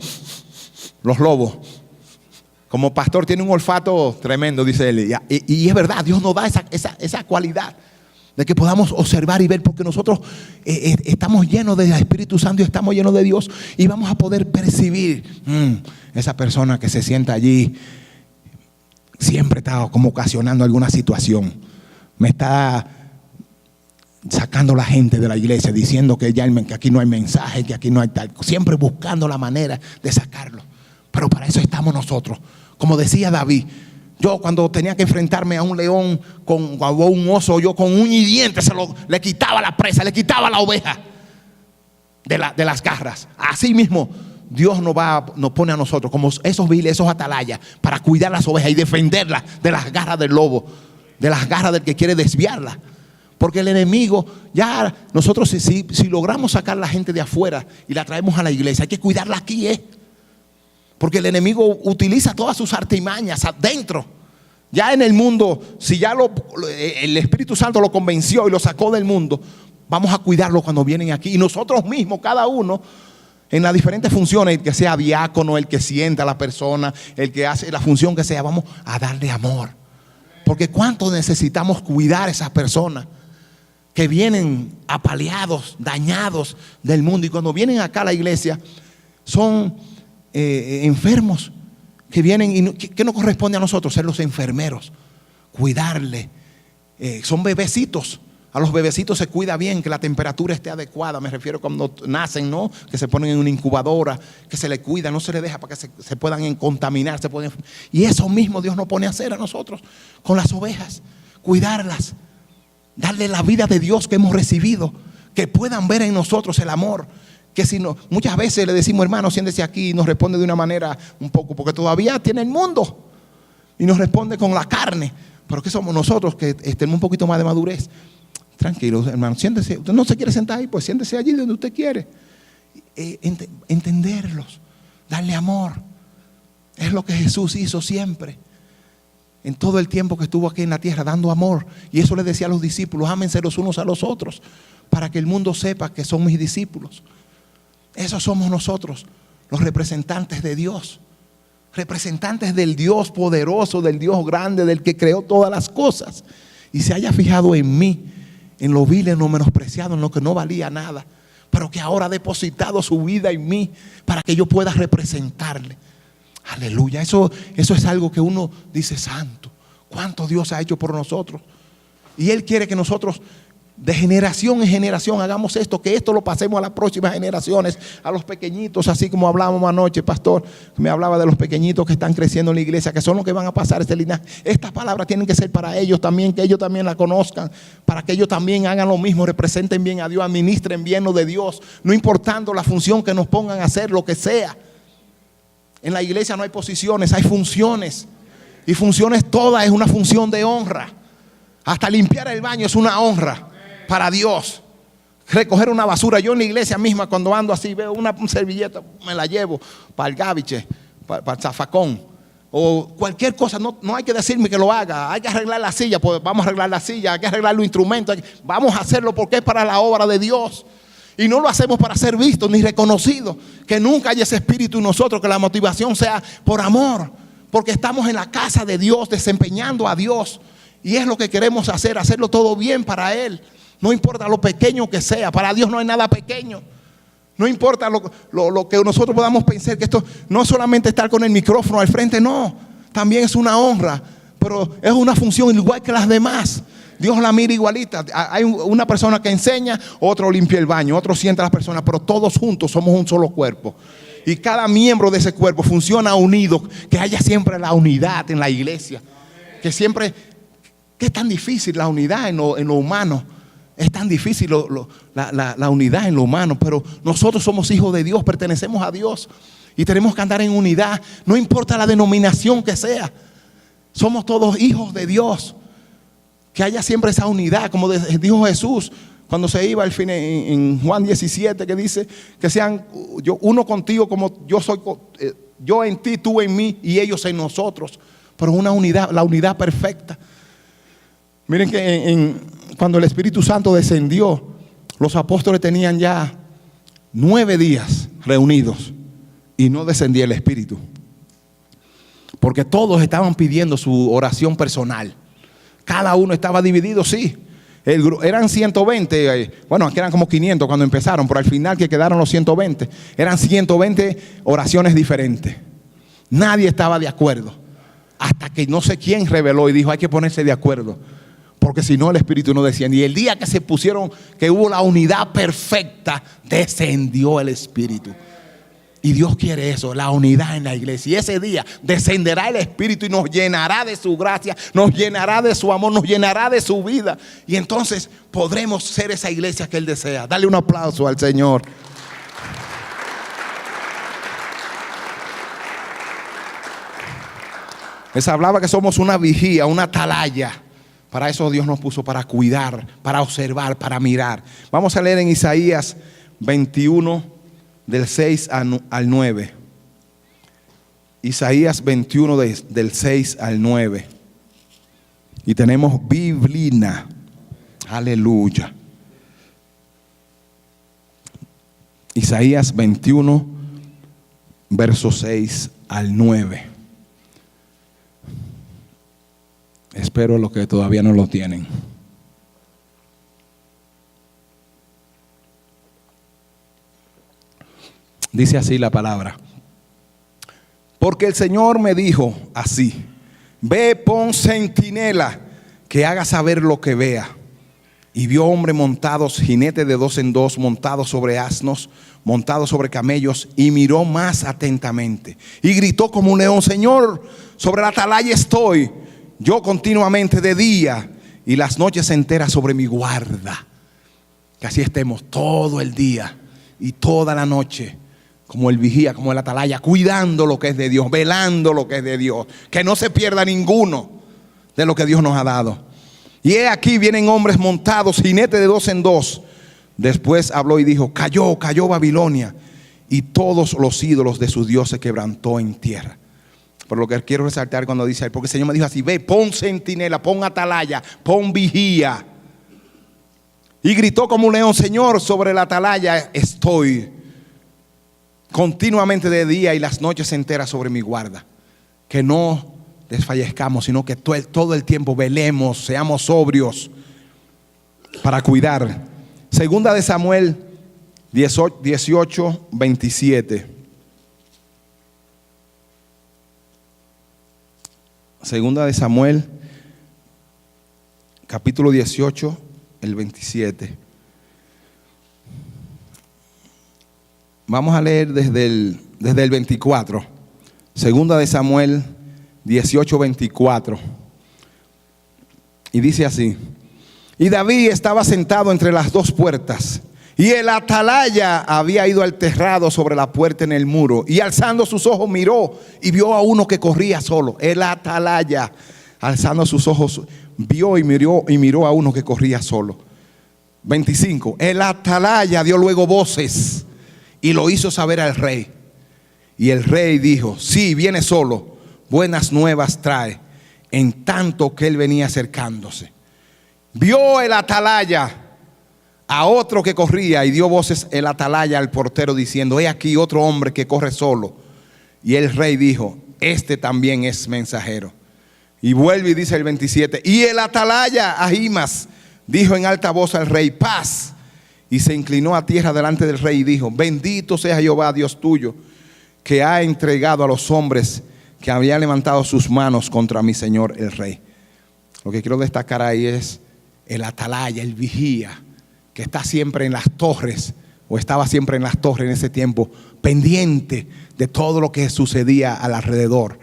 los lobos. Como pastor tiene un olfato tremendo, dice él. Y es verdad, Dios nos da esa cualidad de que podamos observar y ver, porque nosotros estamos llenos del Espíritu Santo y estamos llenos de Dios, y vamos a poder percibir esa persona que se sienta allí. Siempre está como ocasionando alguna situación. Me está sacando la gente de la iglesia, diciendo que aquí no hay mensaje, que aquí no hay tal. Siempre buscando la manera de sacarlo. Pero para eso estamos nosotros. Como decía David, yo cuando tenía que enfrentarme a un león o un oso, yo con uña y diente le quitaba la presa, le quitaba la oveja de las garras. Así mismo Dios nos pone a nosotros como esos viles, esos atalayas, para cuidar las ovejas y defenderlas de las garras del lobo, de las garras del que quiere desviarlas. Porque el enemigo, ya nosotros si logramos sacar a la gente de afuera y la traemos a la iglesia, hay que cuidarla aquí, porque el enemigo utiliza todas sus artimañas adentro. Ya en el mundo, si ya el Espíritu Santo lo convenció y lo sacó del mundo, vamos a cuidarlo cuando vienen aquí. Y nosotros mismos, cada uno, en las diferentes funciones, el que sea diácono, el que sienta a la persona, el que hace la función que sea, vamos a darle amor. Porque cuánto necesitamos cuidar a esas personas que vienen apaleados, dañados del mundo, y cuando vienen acá a la iglesia son enfermos que vienen, y que nos corresponde a nosotros ser los enfermeros, cuidarle. Son bebecitos. A los bebecitos se cuida bien, que la temperatura esté adecuada. Me refiero cuando nacen, ¿no? Que se ponen en una incubadora, que se les cuida, no se les deja para que se puedan contaminar. Y eso mismo Dios nos pone a hacer a nosotros con las ovejas, cuidarlas, darle la vida de Dios que hemos recibido, que puedan ver en nosotros el amor. Que si no, muchas veces le decimos, hermano, siéntese aquí, y nos responde de una manera un poco, porque todavía tiene el mundo y nos responde con la carne. Pero que somos nosotros que tenemos un poquito más de madurez. Tranquilo, hermano, siéntese. Usted no se quiere sentar ahí, pues siéntese allí donde usted quiere. Entenderlos, darle amor. Es lo que Jesús hizo siempre, en todo el tiempo que estuvo aquí en la tierra, dando amor. Y eso le decía a los discípulos: ámense los unos a los otros, para que el mundo sepa que son mis discípulos. Esos somos nosotros, los representantes de Dios, representantes del Dios poderoso, del Dios grande, del que creó todas las cosas, y se haya fijado en mí, en lo vil, en lo menospreciado, en lo que no valía nada, pero que ahora ha depositado su vida en mí para que yo pueda representarle. Aleluya. Eso es algo que uno dice: santo, cuánto Dios ha hecho por nosotros. Y Él quiere que nosotros De generación en generación hagamos esto, que esto lo pasemos a las próximas generaciones, a los pequeñitos, así como hablábamos anoche, pastor, me hablaba de los pequeñitos que están creciendo en la iglesia, que son los que van a pasar este linaje. Estas palabras tienen que ser para ellos también, que ellos también la conozcan, para que ellos también hagan lo mismo, representen bien a Dios, administren bien lo de Dios, no importando la función que nos pongan a hacer, lo que sea. En la iglesia no hay posiciones, hay funciones, y funciones todas es una función de honra. Hasta limpiar el baño es una honra para Dios. Recoger una basura. Yo en la iglesia misma, cuando ando así, veo una servilleta, me la llevo para el gabiche, para el zafacón, o cualquier cosa. No hay que decirme que lo haga. Hay que arreglar la silla, pues vamos a arreglar la silla. Hay que arreglar los instrumentos. Vamos a hacerlo porque es para la obra de Dios. Y no lo hacemos para ser vistos ni reconocidos. Que nunca haya ese espíritu en nosotros, que la motivación sea por amor, porque estamos en la casa de Dios, desempeñando a Dios. Y es lo que queremos hacer, hacerlo todo bien para Él. No importa lo pequeño que sea, para Dios no hay nada pequeño. No importa lo que nosotros podamos pensar, que esto no es solamente estar con el micrófono al frente, no. También es una honra, pero es una función igual que las demás. Dios la mira igualita. Hay una persona que enseña, otro limpia el baño, otro sienta a las personas, pero todos juntos somos un solo cuerpo. Y cada miembro de ese cuerpo funciona unido, que haya siempre la unidad en la iglesia. Que siempre, que es tan difícil la unidad en lo humano. Es tan difícil la unidad en lo humano, pero nosotros somos hijos de Dios, pertenecemos a Dios y tenemos que andar en unidad, no importa la denominación que sea. Somos todos hijos de Dios. Que haya siempre esa unidad, como dijo Jesús cuando se iba al fin en Juan 17, que dice que sean uno contigo como yo soy, yo en ti, tú en mí y ellos en nosotros, pero una unidad, la unidad perfecta. Miren que cuando el Espíritu Santo descendió, los apóstoles tenían ya 9 días reunidos y no descendía el Espíritu, porque todos estaban pidiendo su oración personal. Cada uno estaba dividido, sí. Eran 120, bueno, aquí eran como 500 cuando empezaron, pero al final que quedaron los 120, eran 120 oraciones diferentes. Nadie estaba de acuerdo, hasta que no sé quién reveló y dijo: hay que ponerse de acuerdo, porque si no el Espíritu no desciende. Y el día que se pusieron, que hubo la unidad perfecta, descendió el Espíritu. Y Dios quiere eso, la unidad en la iglesia. Y ese día descenderá el Espíritu y nos llenará de su gracia, nos llenará de su amor, nos llenará de su vida. Y entonces podremos ser esa iglesia que Él desea. Dale un aplauso al Señor. Les hablaba que somos una vigía, una atalaya. Para eso Dios nos puso, para cuidar, para observar, para mirar. Vamos a leer en Isaías 21, del 6 al 9. Isaías 21 del 6 al 9. Y tenemos Biblina. Aleluya. Isaías 21, versos 6 al 9. Espero los que todavía no lo tienen. Dice así la palabra: porque el Señor me dijo así: ve, pon centinela, que haga saber lo que vea. Y vio hombres montados, jinetes de 2 en 2, montados sobre asnos, montados sobre camellos, y miró más atentamente. Y gritó como un león: Señor, sobre la atalaya estoy, yo continuamente de día, y las noches enteras sobre mi guarda. Que así estemos todo el día y toda la noche, como el vigía, como el atalaya, cuidando lo que es de Dios, velando lo que es de Dios, que no se pierda ninguno de lo que Dios nos ha dado. Y he aquí vienen hombres montados, jinetes de 2 en 2. Después habló y dijo: cayó Babilonia, y todos los ídolos de sus dioses quebrantó en tierra. Por lo que quiero resaltar cuando dice ahí, porque el Señor me dijo así: ve, pon centinela, pon atalaya, pon vigía. Y gritó como un león: Señor, sobre la atalaya estoy, continuamente de día y las noches enteras sobre mi guarda. Que no desfallezcamos, sino que todo el tiempo velemos, seamos sobrios para cuidar. Segunda de Samuel 18, 27. Segunda de Samuel, capítulo 18, el 27. Vamos a leer desde el 24. Segunda de Samuel 18, 24. Y dice así: y David estaba sentado entre las dos puertas, y el atalaya había ido al terrado sobre la puerta en el muro, y alzando sus ojos miró y vio a uno que corría solo. El atalaya, alzando sus ojos, vio y miró a uno que corría solo. 25. El atalaya dio luego voces y lo hizo saber al rey. Y el rey dijo: sí, viene solo, buenas nuevas trae. En tanto que él venía acercándose, vio el atalaya a otro que corría, y dio voces el atalaya al portero diciendo: he aquí otro hombre que corre solo. Y el rey dijo: este también es mensajero. Y vuelve y dice el 27: y el atalaya Ahimaas dijo en alta voz al rey: paz. Y se inclinó a tierra delante del rey y dijo: bendito sea Jehová Dios tuyo, que ha entregado a los hombres que habían levantado sus manos contra mi señor el rey. Lo que quiero destacar ahí es el atalaya, el vigía, que está siempre en las torres, o estaba siempre en las torres en ese tiempo, pendiente de todo lo que sucedía alrededor.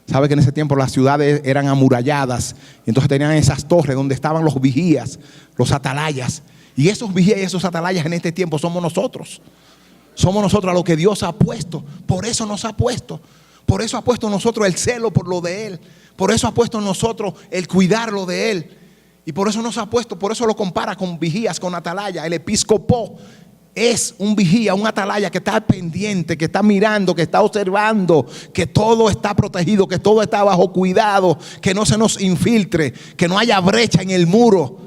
Sabe que en ese tiempo las ciudades eran amuralladas, y entonces tenían esas torres donde estaban los vigías, los atalayas. Y esos vigías y esos atalayas en este tiempo somos nosotros. Somos nosotros a lo que Dios ha puesto. Por eso nos ha puesto. Por eso ha puesto en nosotros el celo por lo de Él. Por eso ha puesto en nosotros el cuidarlo de Él. Y por eso nos ha puesto, por eso lo compara con vigías, con atalaya. El episcopo es un vigía, un atalaya que está pendiente, que está mirando, que está observando, que todo está protegido, que todo está bajo cuidado, que no se nos infiltre, que no haya brecha en el muro,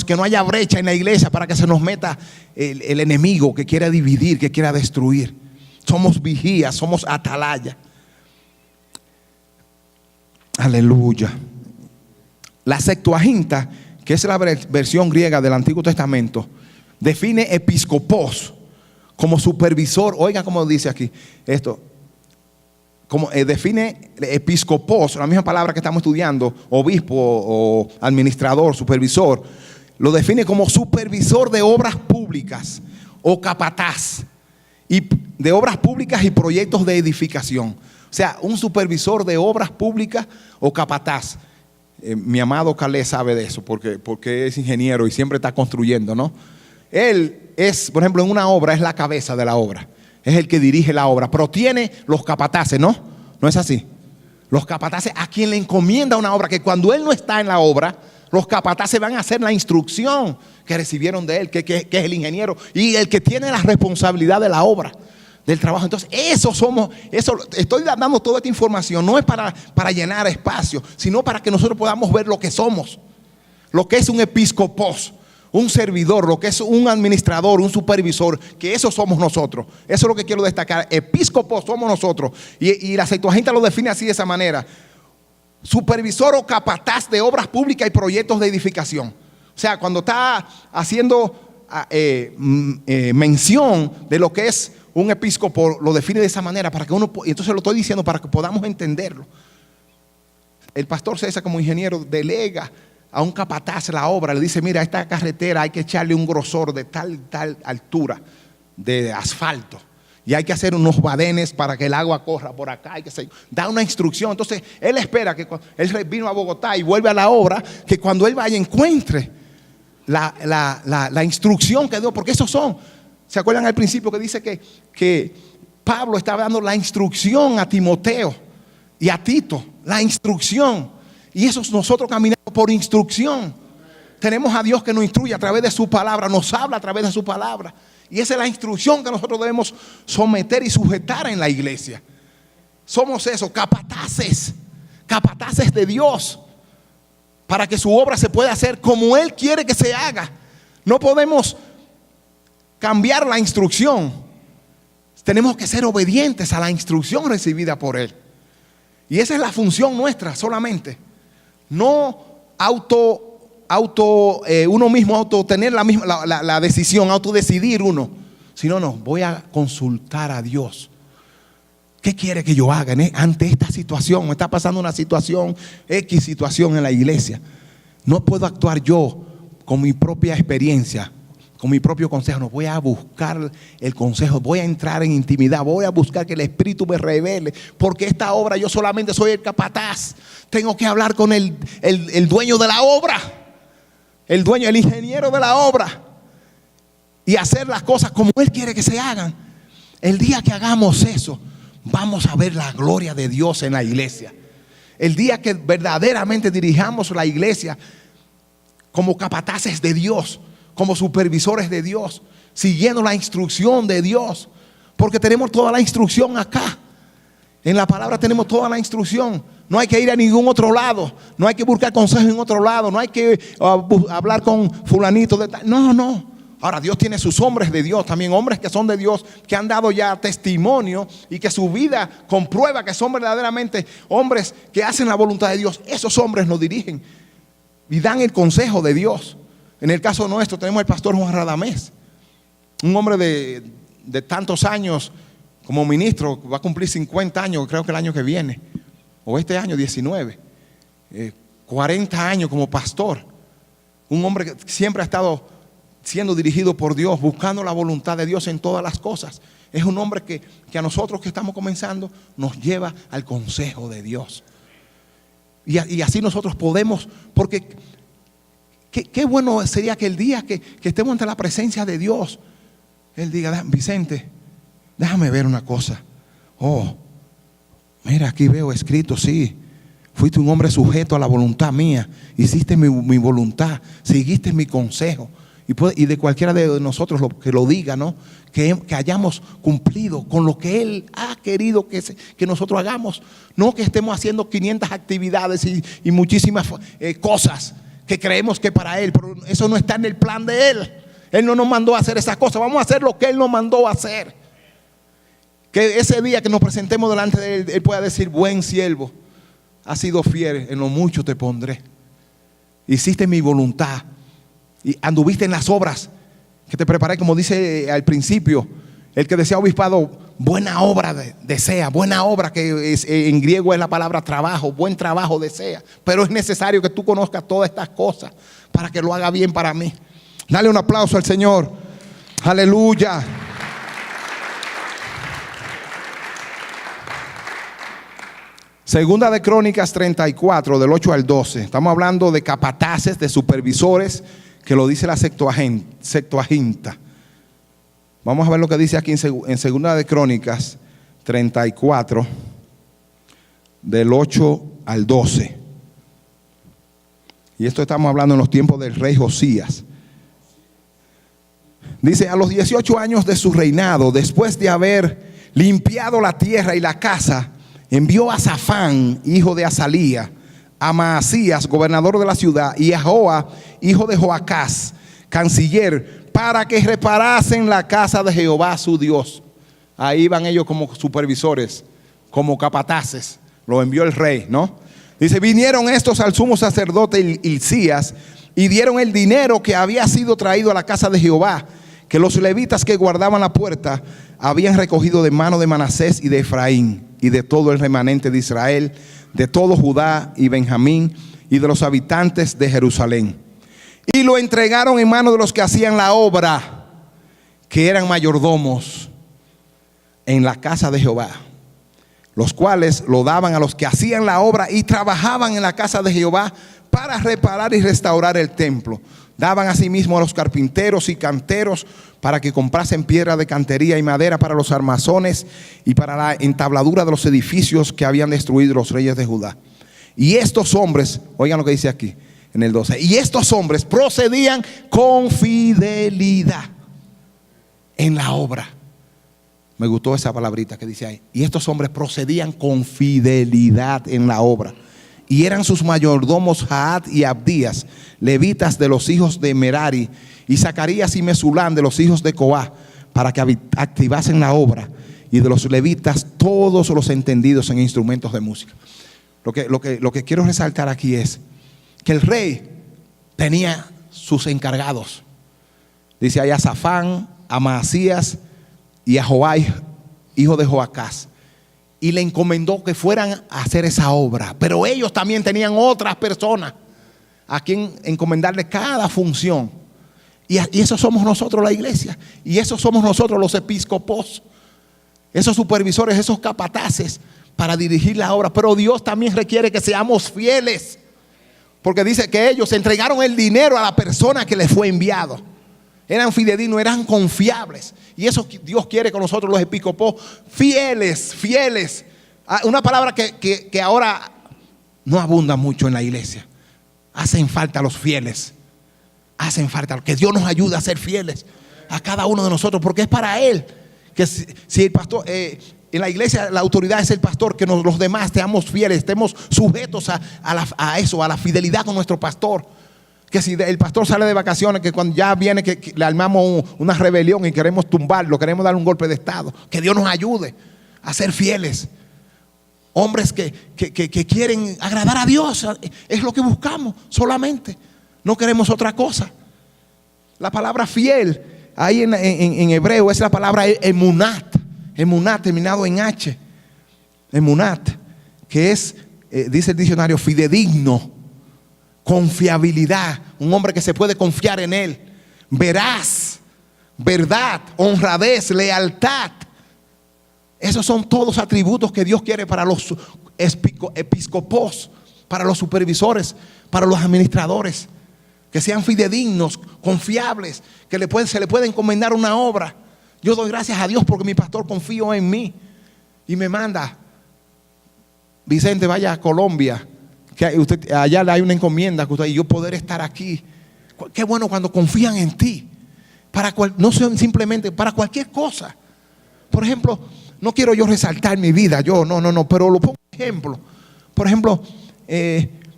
que no haya brecha en la iglesia para que se nos meta el enemigo que quiera dividir, que quiera destruir. Somos vigías, somos atalaya. Aleluya. La Septuaginta, que es la versión griega del Antiguo Testamento, define episcopos como supervisor. Oiga cómo dice aquí esto. Como define episcopos, la misma palabra que estamos estudiando, obispo o administrador, supervisor, lo define como supervisor de obras públicas o capataz, y de obras públicas y proyectos de edificación. O sea, un supervisor de obras públicas o capataz. Mi amado Calé sabe de eso porque es ingeniero y siempre está construyendo, ¿no? Él es, por ejemplo, en una obra es la cabeza de la obra, es el que dirige la obra, pero tiene los capataces, ¿no? ¿No es así? Los capataces a quien le encomienda una obra, que cuando él no está en la obra, los capataces van a hacer la instrucción que recibieron de él, que es el ingeniero y el que tiene la responsabilidad de la obra, del trabajo. Entonces, eso estoy dando toda esta información, no es para llenar espacio, sino para que nosotros podamos ver lo que somos, lo que es un episcopos, un servidor, lo que es un administrador, un supervisor, que eso somos nosotros. Eso es lo que quiero destacar. Episcopos somos nosotros. Y la Septuaginta lo define así, de esa manera: supervisor o capataz de obras públicas y proyectos de edificación. O sea, cuando está haciendo mención de lo que es un episcopo, lo define de esa manera para que uno, y entonces lo estoy diciendo para que podamos entenderlo. El pastor César, como ingeniero, delega a un capataz la obra, le dice: mira, esta carretera hay que echarle un grosor de tal altura de asfalto, y hay que hacer unos badenes para que el agua corra por acá, da una instrucción. Entonces él espera que él vino a Bogotá y vuelve a la obra, que cuando él vaya encuentre la instrucción que dio, porque esos son, ¿se acuerdan al principio que dice que Pablo estaba dando la instrucción a Timoteo y a Tito? La instrucción. Y eso nosotros caminamos por instrucción. Tenemos a Dios que nos instruye a través de su palabra, nos habla a través de su palabra. Y esa es la instrucción que nosotros debemos someter y sujetar en la iglesia. Somos eso, capataces de Dios, para que su obra se pueda hacer como Él quiere que se haga. No podemos cambiar la instrucción. Tenemos que ser obedientes a la instrucción recibida por Él. Y esa es la función nuestra solamente. No uno mismo tener la decisión, autodecidir uno, sino no, voy a consultar a Dios. ¿Qué quiere que yo haga ante esta situación? Me está pasando una situación, X situación en la iglesia. No puedo actuar yo con mi propia experiencia, con mi propio consejo. No voy a buscar el consejo, voy a entrar en intimidad, voy a buscar que el Espíritu me revele, porque esta obra yo solamente soy el capataz. Tengo que hablar con el dueño de la obra, el dueño, el ingeniero de la obra, y hacer las cosas como Él quiere que se hagan. El día que hagamos eso, vamos a ver la gloria de Dios en la iglesia. El día que verdaderamente dirijamos la iglesia como capataces de Dios, como supervisores de Dios, siguiendo la instrucción de Dios, porque tenemos toda la instrucción acá. En la palabra tenemos toda la instrucción. No hay que ir a ningún otro lado, no hay que buscar consejo en otro lado, no hay que hablar con fulanito de tal. No. Ahora, Dios tiene sus hombres de Dios, también hombres que son de Dios, que han dado ya testimonio y que su vida comprueba que son verdaderamente hombres que hacen la voluntad de Dios. Esos hombres nos dirigen y dan el consejo de Dios. En el caso nuestro tenemos el pastor Juan Radamés, un hombre de tantos años como ministro, va a cumplir 50 años, creo que el año que viene, o este año 19, 40 años como pastor. Un hombre que siempre ha estado siendo dirigido por Dios, buscando la voluntad de Dios en todas las cosas. Es un hombre que a nosotros que estamos comenzando nos lleva al consejo de Dios. Y así nosotros podemos, porque qué bueno sería que el día que estemos ante la presencia de Dios, Él diga: Vicente, déjame ver una cosa. Oh, mira, aquí veo escrito, sí, fuiste un hombre sujeto a la voluntad mía, hiciste mi voluntad, seguiste mi consejo. Y de cualquiera de nosotros que lo diga, ¿no? Que hayamos cumplido con lo que Él ha querido que nosotros hagamos. No que estemos haciendo 500 actividades y muchísimas cosas que creemos que para Él, pero eso no está en el plan de Él. Él no nos mandó a hacer esas cosas, vamos a hacer lo que Él nos mandó a hacer. Que ese día que nos presentemos delante de Él, Él pueda decir: buen siervo, has sido fiel, en lo mucho te pondré. Hiciste mi voluntad y anduviste en las obras que te preparé, como dice al principio el que desea obispado: buena obra desea, buena obra, que en griego es la palabra trabajo, buen trabajo desea. Pero es necesario que tú conozcas todas estas cosas para que lo haga bien para mí. Dale un aplauso al Señor. Aleluya. Segunda de Crónicas 34, del 8 al 12. Estamos hablando de capataces, de supervisores, que lo dice la Septuaginta. Vamos a ver lo que dice aquí en Segunda de Crónicas 34, del 8 al 12. Y esto estamos hablando en los tiempos del rey Josías. Dice: a los 18 años de su reinado, después de haber limpiado la tierra y la casa, envió a Safán, hijo de Azalía, a Maasías, gobernador de la ciudad, y a Joa, hijo de Joacás, canciller, para que reparasen la casa de Jehová su Dios. Ahí van ellos como supervisores, como capataces. Lo envió el rey, ¿no? Dice: vinieron estos al sumo sacerdote Hilcías y dieron el dinero que había sido traído a la casa de Jehová, que los levitas que guardaban la puerta habían recogido de mano de Manasés y de Efraín y de todo el remanente de Israel, de todo Judá y Benjamín y de los habitantes de Jerusalén. Y lo entregaron en manos de los que hacían la obra, que eran mayordomos en la casa de Jehová, los cuales lo daban a los que hacían la obra y trabajaban en la casa de Jehová para reparar y restaurar el templo. Daban asimismo a los carpinteros y canteros para que comprasen piedra de cantería y madera para los armazones y para la entabladura de los edificios que habían destruido los reyes de Judá. Y estos hombres, oigan lo que dice aquí en el 12, y estos hombres procedían con fidelidad en la obra. Me gustó esa palabrita que dice ahí. Y estos hombres procedían con fidelidad en la obra. Y eran sus mayordomos Jaat y Abdías, levitas de los hijos de Merari, y Zacarías y Mesulán de los hijos de Coá, para que activasen la obra. Y de los levitas todos los entendidos en instrumentos de música. Lo que quiero resaltar aquí es que el rey tenía sus encargados. Dice ahí a Safán, a Maasías y a Joai, hijo de Joacás. Y le encomendó que fueran a hacer esa obra. Pero ellos también tenían otras personas a quien encomendarle cada función. Y eso somos nosotros, la iglesia. Y eso somos nosotros, los episcopos. Esos supervisores, esos capataces para dirigir la obra. Pero Dios también requiere que seamos fieles. Porque dice que ellos entregaron el dinero a la persona que les fue enviado. Eran fidedignos, eran confiables. Y eso Dios quiere con nosotros los episcopos. Fieles, fieles. Una palabra que ahora no abunda mucho en la iglesia. Hacen falta los fieles. Hacen falta que Dios nos ayude a ser fieles a cada uno de nosotros, porque es para Él. Que si el pastor, en la iglesia la autoridad es el pastor, que los demás seamos fieles, estemos sujetos a eso, a la fidelidad con nuestro pastor. Que si el pastor sale de vacaciones, que cuando ya viene que le armamos una rebelión y queremos tumbarlo, queremos dar un golpe de estado, que Dios nos ayude a ser fieles. Hombres que quieren agradar a Dios, es lo que buscamos solamente. No queremos otra cosa. La palabra fiel, ahí en hebreo, es la palabra emunat. Emunat, terminado en H. Emunat, que es, dice el diccionario, fidedigno, confiabilidad. Un hombre que se puede confiar en él. Veraz, verdad, honradez, lealtad. Esos son todos atributos que Dios quiere para los episcopos, para los supervisores, para los administradores. Que sean fidedignos, confiables, que se le puede encomendar una obra. Yo doy gracias a Dios porque mi pastor confió en mí y me manda: Vicente, vaya a Colombia, que allá hay una encomienda y yo poder estar aquí. Qué bueno cuando confían en ti, no simplemente para cualquier cosa. Por ejemplo, no quiero yo resaltar mi vida, no, pero lo pongo de ejemplo. Por ejemplo,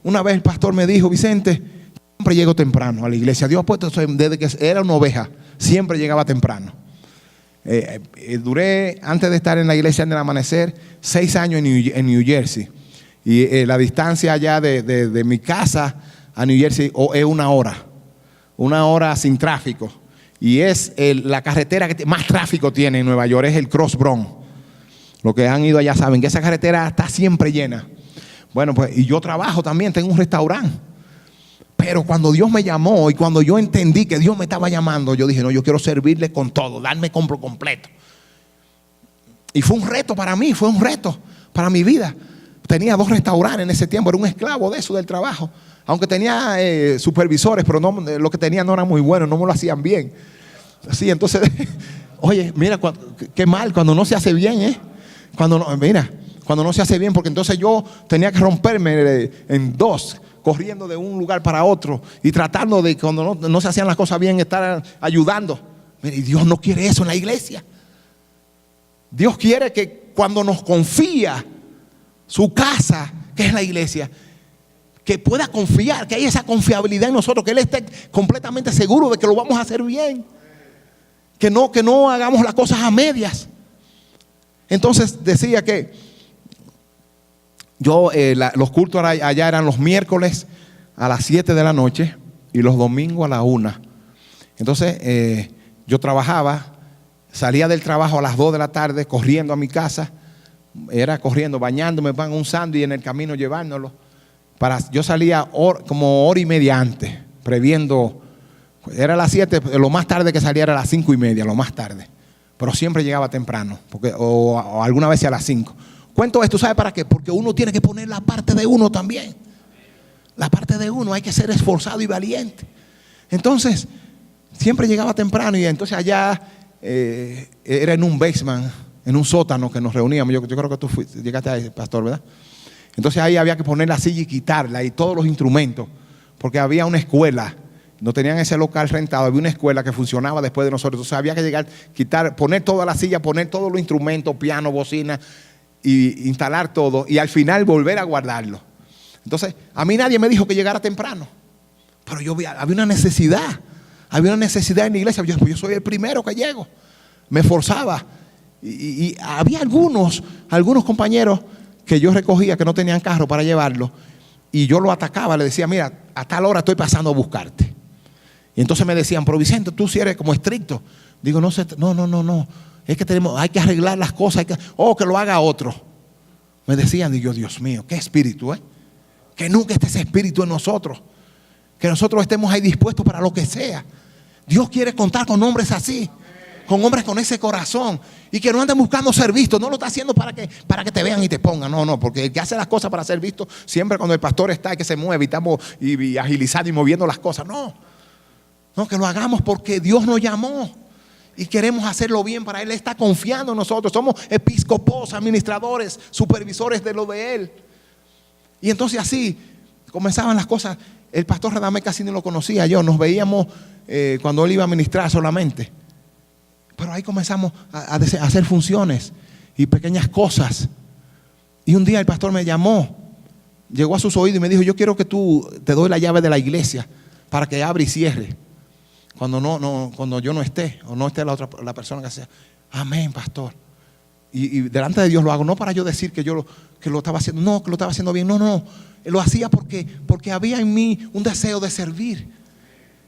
una vez el pastor me dijo: Vicente, siempre llego temprano a la iglesia. Dios ha puesto, desde que era una oveja, siempre llegaba temprano. Duré, antes de estar en la iglesia del amanecer, 6 años en New Jersey. Y la distancia allá de mi casa a New Jersey es una hora sin tráfico. Y es la carretera que más tráfico tiene en Nueva York, es el Cross Bronx. Los que han ido allá saben que esa carretera está siempre llena. Bueno, pues, y yo trabajo también, tengo un restaurante. Pero cuando Dios me llamó y cuando yo entendí que Dios me estaba llamando, yo dije: no, yo quiero servirle con todo, darme compro completo. Y fue un reto para mí, fue un reto para mi vida. Tenía 2 restaurantes en ese tiempo, era un esclavo de eso, del trabajo. Aunque tenía supervisores, pero lo que tenía no era muy bueno, no me lo hacían bien. Así, entonces, oye, mira, qué mal cuando no se hace bien, cuando no se hace bien, porque entonces yo tenía que romperme en 2. Corriendo de un lugar para otro y tratando de, cuando no se hacían las cosas bien, estar ayudando. Mira, y Dios no quiere eso en la iglesia. Dios quiere que cuando nos confía su casa, que es la iglesia, que pueda confiar, que haya esa confiabilidad en nosotros, que Él esté completamente seguro de que lo vamos a hacer bien, que no hagamos las cosas a medias. Entonces decía que los cultos allá eran los miércoles a las 7 de la noche y los domingos a la 1. Entonces yo trabajaba, salía del trabajo a las 2 de la tarde corriendo a mi casa. Era corriendo, bañándome, pan, un sándwich y en el camino llevándolo. Yo salía como hora y media antes, previendo. Era a las 7, lo más tarde que salía era a las 5:30, lo más tarde. Pero siempre llegaba temprano, o alguna vez a las 5. Cuento esto, ¿sabe para qué? Porque uno tiene que poner la parte de uno también. La parte de uno, hay que ser esforzado y valiente. Entonces, siempre llegaba temprano y entonces allá era en un basement, en un sótano que nos reuníamos. Yo creo que tú llegaste ahí, pastor, ¿verdad? Entonces ahí había que poner la silla y quitarla y todos los instrumentos, porque había una escuela. No tenían ese local rentado, había una escuela que funcionaba después de nosotros. Entonces había que llegar, quitar, poner toda la silla, poner todos los instrumentos, piano, bocina, y instalar todo y al final volver a guardarlo. Entonces a mí nadie me dijo que llegara temprano, pero había una necesidad en la iglesia. Yo soy el primero que llego, me esforzaba y había algunos compañeros que yo recogía que no tenían carro para llevarlo y yo lo atacaba, le decía: mira, a tal hora estoy pasando a buscarte. Y entonces me decían: pero Vicente, tú sí eres como estricto. Digo: no, es que hay que arreglar las cosas, que lo haga otro. Me decían, y yo: Dios mío, qué espíritu, que nunca esté ese espíritu en nosotros. Que nosotros estemos ahí dispuestos para lo que sea. Dios quiere contar con hombres así, con hombres con ese corazón, y que no anden buscando ser vistos. No lo está haciendo para que te vean y te pongan. No, porque el que hace las cosas para ser visto, siempre cuando el pastor está y que se mueve y estamos y agilizando y moviendo las cosas. No, que lo hagamos porque Dios nos llamó y queremos hacerlo bien para Él. Él está confiando en nosotros. Somos episcopos, administradores, supervisores de lo de Él. Y entonces así comenzaban las cosas. El pastor Radamés casi ni lo conocía yo. Nos veíamos cuando él iba a ministrar solamente. Pero ahí comenzamos a hacer funciones y pequeñas cosas. Y un día el pastor me llamó, llegó a sus oídos y me dijo: yo quiero que te doy la llave de la iglesia para que abra y cierre cuando yo no esté, o no esté la persona que sea. Amén, pastor. Y delante de Dios lo hago, no para yo decir que lo estaba haciendo, no, que lo estaba haciendo bien, no. Lo hacía porque había en mí un deseo de servir.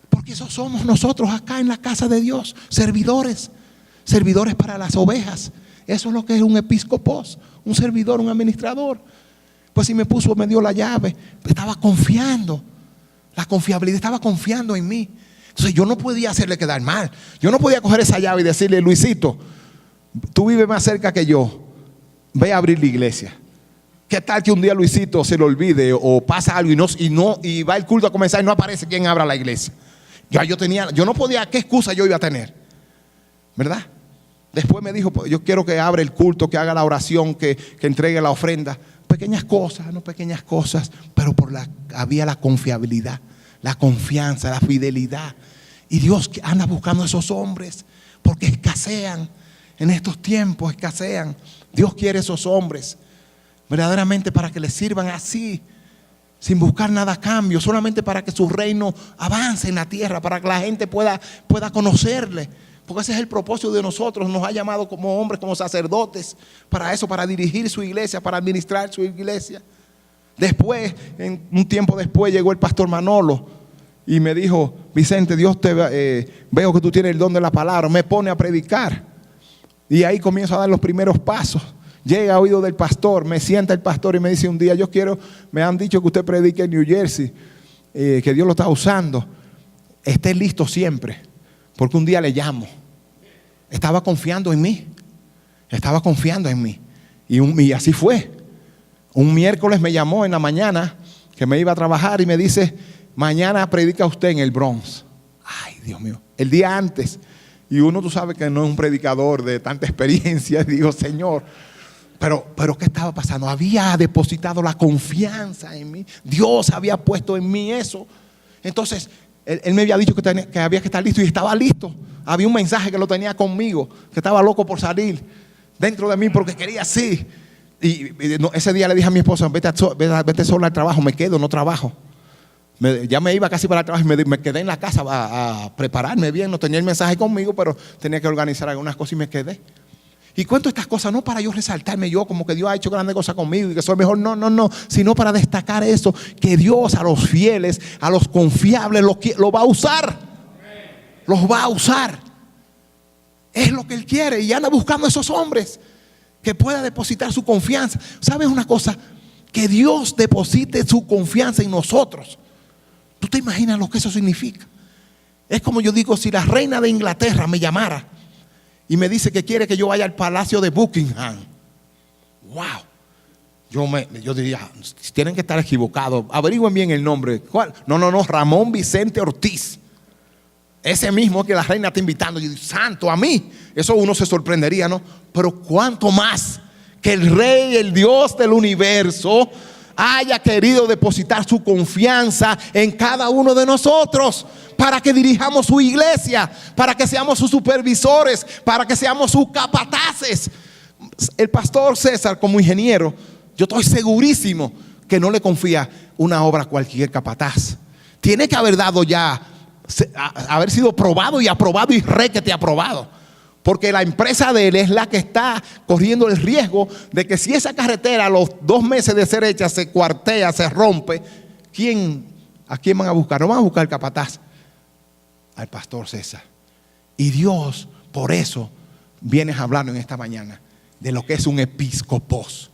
Porque eso somos nosotros acá en la casa de Dios, servidores para las ovejas. Eso es lo que es un episcopos, un servidor, un administrador. Pues si me dio la llave, estaba confiando, la confiabilidad, estaba confiando en mí. Entonces yo no podía hacerle quedar mal. Yo no podía coger esa llave y decirle: Luisito, tú vives más cerca que yo, ve a abrir la iglesia. ¿Qué tal que un día Luisito se le olvide o pasa algo y va el culto a comenzar y no aparece quien abra la iglesia? Yo no podía, ¿qué excusa yo iba a tener? ¿Verdad? Después me dijo: yo quiero que abra el culto, que haga la oración, que entregue la ofrenda. Pequeñas cosas, pero había la confiabilidad, la confianza, la fidelidad. Y Dios anda buscando a esos hombres porque escasean. En estos tiempos escasean. Dios quiere esos hombres verdaderamente para que les sirvan así, sin buscar nada a cambio, solamente para que su reino avance en la tierra, para que la gente pueda conocerle. Porque ese es el propósito de nosotros. Nos ha llamado como hombres, como sacerdotes, para eso, para dirigir su iglesia, para administrar su iglesia. Después, un tiempo después, llegó el pastor Manolo y me dijo: Vicente, Dios veo que tú tienes el don de la palabra. Me pone a predicar. Y ahí comienzo a dar los primeros pasos. Llega a oído del pastor, me sienta el pastor y me dice un día: me han dicho que usted predique en New Jersey, que Dios lo está usando. Esté listo siempre, porque un día le llamo. Estaba confiando en mí. Y así fue. Un miércoles me llamó en la mañana, que me iba a trabajar, y me dice: mañana predica usted en el Bronx. Ay, Dios mío. El día antes. Y uno, tú sabes que no es un predicador de tanta experiencia. Y digo: Señor, pero ¿qué estaba pasando? Había depositado la confianza en mí. Dios había puesto en mí eso. Entonces, él me había dicho que había que estar listo, y estaba listo. Había un mensaje que lo tenía conmigo, que estaba loco por salir dentro de mí porque quería así. Ese día le dije a mi esposa: vete sola al trabajo. Me quedo, no trabajo. Ya me iba casi para el trabajo y me quedé en la casa a prepararme bien. No tenía el mensaje conmigo, pero tenía que organizar algunas cosas y me quedé. Y cuento estas cosas no para yo resaltarme yo como que Dios ha hecho grandes cosas conmigo y que soy mejor, no, sino para destacar eso, que Dios a los fieles, a los confiables lo va a usar. Los va a usar. Es lo que Él quiere, y anda buscando a esos hombres que pueda depositar su confianza. ¿Sabes una cosa? Que Dios deposite su confianza en nosotros. ¿Tú te imaginas lo que eso significa? Es como yo digo: si la reina de Inglaterra me llamara y me dice que quiere que yo vaya al palacio de Buckingham, wow, yo diría: tienen que estar equivocados, averigüen bien el nombre. ¿Cuál? No, Ramón Vicente Ortiz. Ese mismo que la reina está invitando. Y yo digo: santo, a mí. Eso uno se sorprendería, ¿no? Pero cuánto más que el Rey, el Dios del universo, haya querido depositar su confianza en cada uno de nosotros para que dirijamos su iglesia, para que seamos sus supervisores, para que seamos sus capataces. El pastor César, como ingeniero, yo estoy segurísimo que no le confía una obra a cualquier capataz. Tiene que haber dado ya, haber sido probado y aprobado y requete aprobado. Porque la empresa de él es la que está corriendo el riesgo de que si esa carretera a los 2 meses de ser hecha se cuartea, se rompe, ¿a quién van a buscar? No van a buscar al capataz, al pastor César. Y Dios, por eso, vienes hablando en esta mañana de lo que es un episcopos.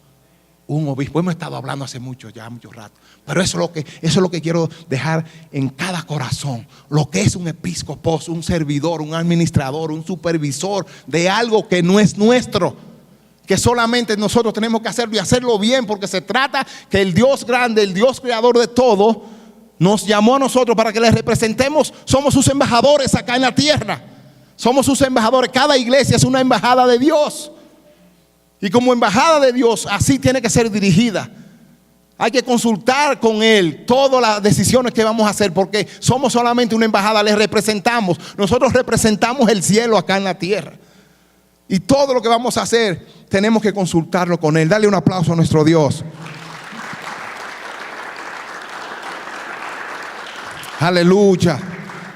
un obispo. Hemos estado hablando hace mucho rato. Pero eso es lo que quiero dejar en cada corazón. Lo que es un episcopo, un servidor, un administrador, un supervisor de algo que no es nuestro. Que solamente nosotros tenemos que hacerlo y hacerlo bien, porque se trata que el Dios grande, el Dios creador de todo, nos llamó a nosotros para que le representemos. Somos sus embajadores acá en la tierra. Somos sus embajadores. Cada iglesia es una embajada de Dios. Y como embajada de Dios, así tiene que ser dirigida. Hay que consultar con Él todas las decisiones que vamos a hacer, porque somos solamente una embajada, le representamos. Nosotros representamos el cielo acá en la tierra. Y todo lo que vamos a hacer, tenemos que consultarlo con Él. Dale un aplauso a nuestro Dios. Aleluya,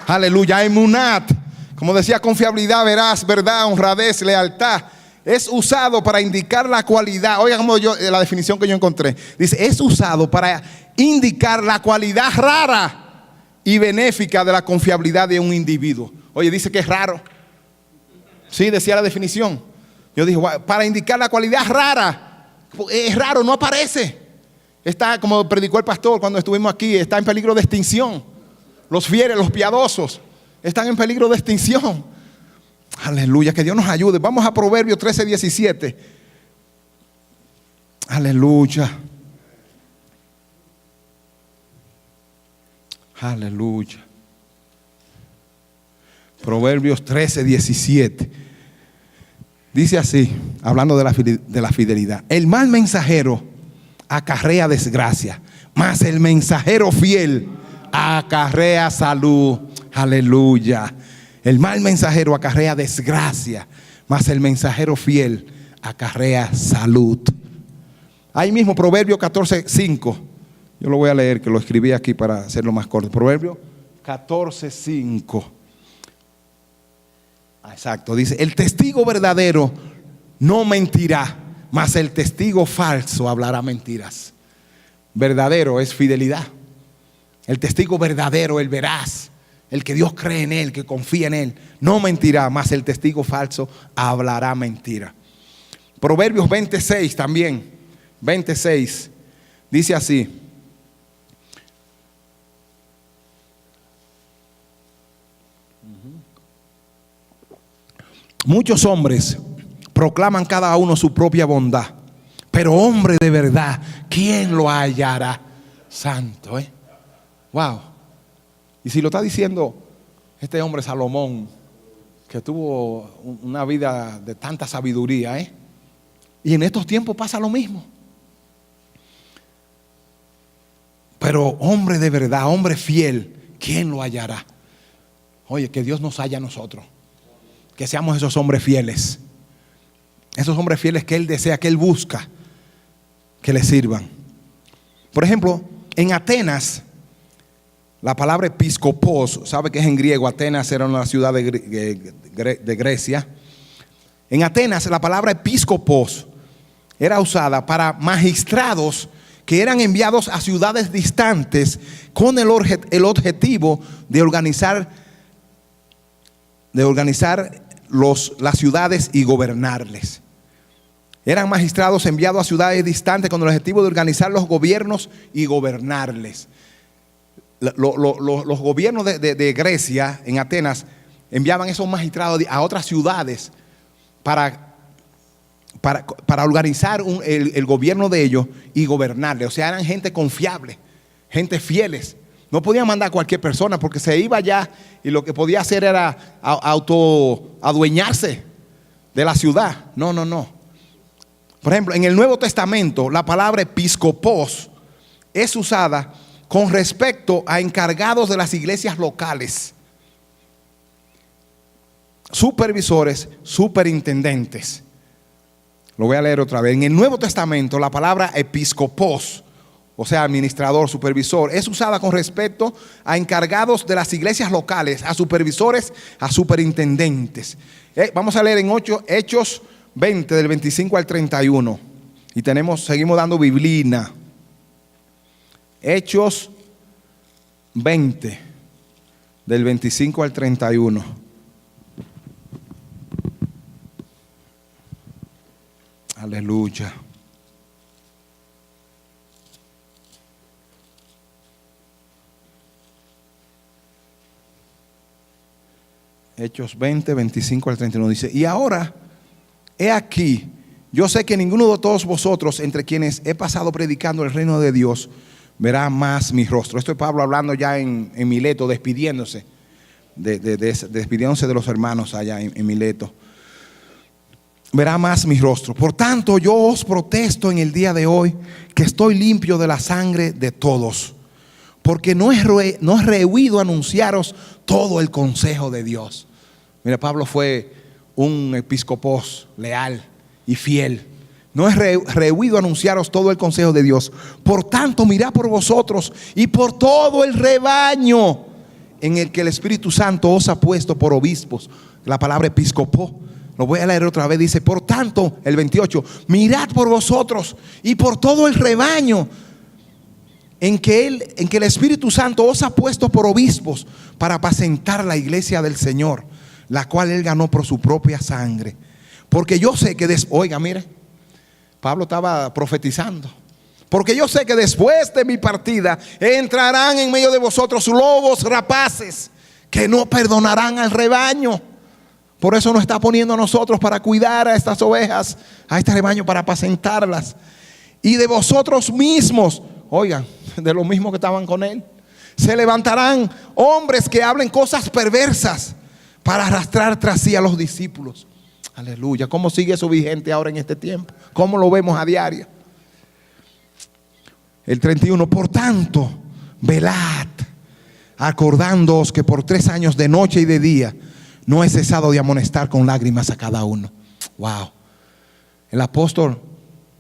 aleluya. Emunat, como decía, confiabilidad, veraz, verdad, honradez, lealtad. Es usado para indicar la cualidad. Oiga, como la definición que yo encontré. Dice, es usado para indicar la cualidad rara y benéfica de la confiabilidad de un individuo. Oye, dice que es raro. Sí, decía la definición. Yo dije, para indicar la cualidad rara. Es raro, no aparece. Está, como predicó el pastor cuando estuvimos aquí, está en peligro de extinción. Los fieles, los piadosos, están en peligro de extinción. Aleluya, que Dios nos ayude. Vamos a Proverbios 13:17. Aleluya. Aleluya. Proverbios 13:17. Dice así, hablando de la fidelidad. El mal mensajero acarrea desgracia, mas el mensajero fiel acarrea salud. Aleluya. El mal mensajero acarrea desgracia, mas el mensajero fiel acarrea salud. Ahí mismo, Proverbio 14:5. Yo lo voy a leer, que lo escribí aquí para hacerlo más corto. Proverbio 14:5. Exacto, dice, el testigo verdadero no mentirá, mas el testigo falso hablará mentiras. Verdadero es fidelidad. El testigo verdadero, el veraz, el que Dios cree en él, que confía en él, no mentirá, mas el testigo falso hablará mentira. Proverbios 26 también, 26, dice así. Muchos hombres proclaman cada uno su propia bondad, pero hombre de verdad, ¿quién lo hallará? Santo, Wow. Y si lo está diciendo este hombre Salomón, que tuvo una vida de tanta sabiduría, y en estos tiempos pasa lo mismo. Pero hombre de verdad, hombre fiel, ¿quién lo hallará? Oye, que Dios nos haya a nosotros. Que seamos esos hombres fieles. Esos hombres fieles que Él desea, que Él busca que le sirvan. Por ejemplo, en Atenas, la palabra episcopos, ¿sabe que es en griego? Atenas era una ciudad de Grecia. En Atenas, la palabra episcopos era usada para magistrados que eran enviados a ciudades distantes con el objetivo de organizar las ciudades y gobernarles. Eran magistrados enviados a ciudades distantes con el objetivo de organizar los gobiernos y gobernarles. Los gobiernos de Grecia, en Atenas, enviaban esos magistrados a otras ciudades para organizar el gobierno de ellos y gobernarles. O sea, eran gente confiable, gente fieles. No podían mandar a cualquier persona, porque se iba allá y lo que podía hacer era adueñarse de la ciudad. No. Por ejemplo, en el Nuevo Testamento, la palabra episcopos es usada con respecto a encargados de las iglesias locales, supervisores, superintendentes. Lo voy a leer otra vez. En el Nuevo Testamento, la palabra episcopos, o sea, administrador, supervisor, es usada con respecto a encargados de las iglesias locales, a supervisores, a superintendentes. Vamos a leer en Hechos 20, del 25 al 31. Y seguimos dando biblina. Hechos 20, del 25 al 31. Aleluya. Hechos 20, 25 al 31 dice: y ahora, he aquí, yo sé que ninguno de todos vosotros, entre quienes he pasado predicando el reino de Dios, verá más mi rostro. Esto es Pablo hablando ya en Mileto, despidiéndose, despidiéndose de los hermanos allá en Mileto. Verá más mi rostro. Por tanto, yo os protesto en el día de hoy que estoy limpio de la sangre de todos, porque no he rehuido anunciaros todo el consejo de Dios. Mira, Pablo fue un episcopos leal y fiel. No he rehuido anunciaros todo el consejo de Dios. Por tanto, mirad por vosotros y por todo el rebaño en el que el Espíritu Santo os ha puesto por obispos. La palabra episcopo, lo voy a leer otra vez, dice: por tanto, el 28, mirad por vosotros y por todo el rebaño en que el Espíritu Santo os ha puesto por obispos para apacentar la iglesia del Señor, la cual Él ganó por su propia sangre. Porque yo sé que oiga, mire, Pablo estaba profetizando. Porque yo sé que después de mi partida entrarán en medio de vosotros lobos rapaces que no perdonarán al rebaño. Por eso nos está poniendo a nosotros para cuidar a estas ovejas, a este rebaño, para apacentarlas. Y de vosotros mismos, oigan, de los mismos que estaban con él, se levantarán hombres que hablen cosas perversas para arrastrar tras sí a los discípulos. Aleluya. ¿Cómo sigue eso vigente ahora en este tiempo? ¿Cómo lo vemos a diario? El 31, por tanto, velad, acordándoos que por 3 años de noche y de día no he cesado de amonestar con lágrimas a cada uno. Wow. El apóstol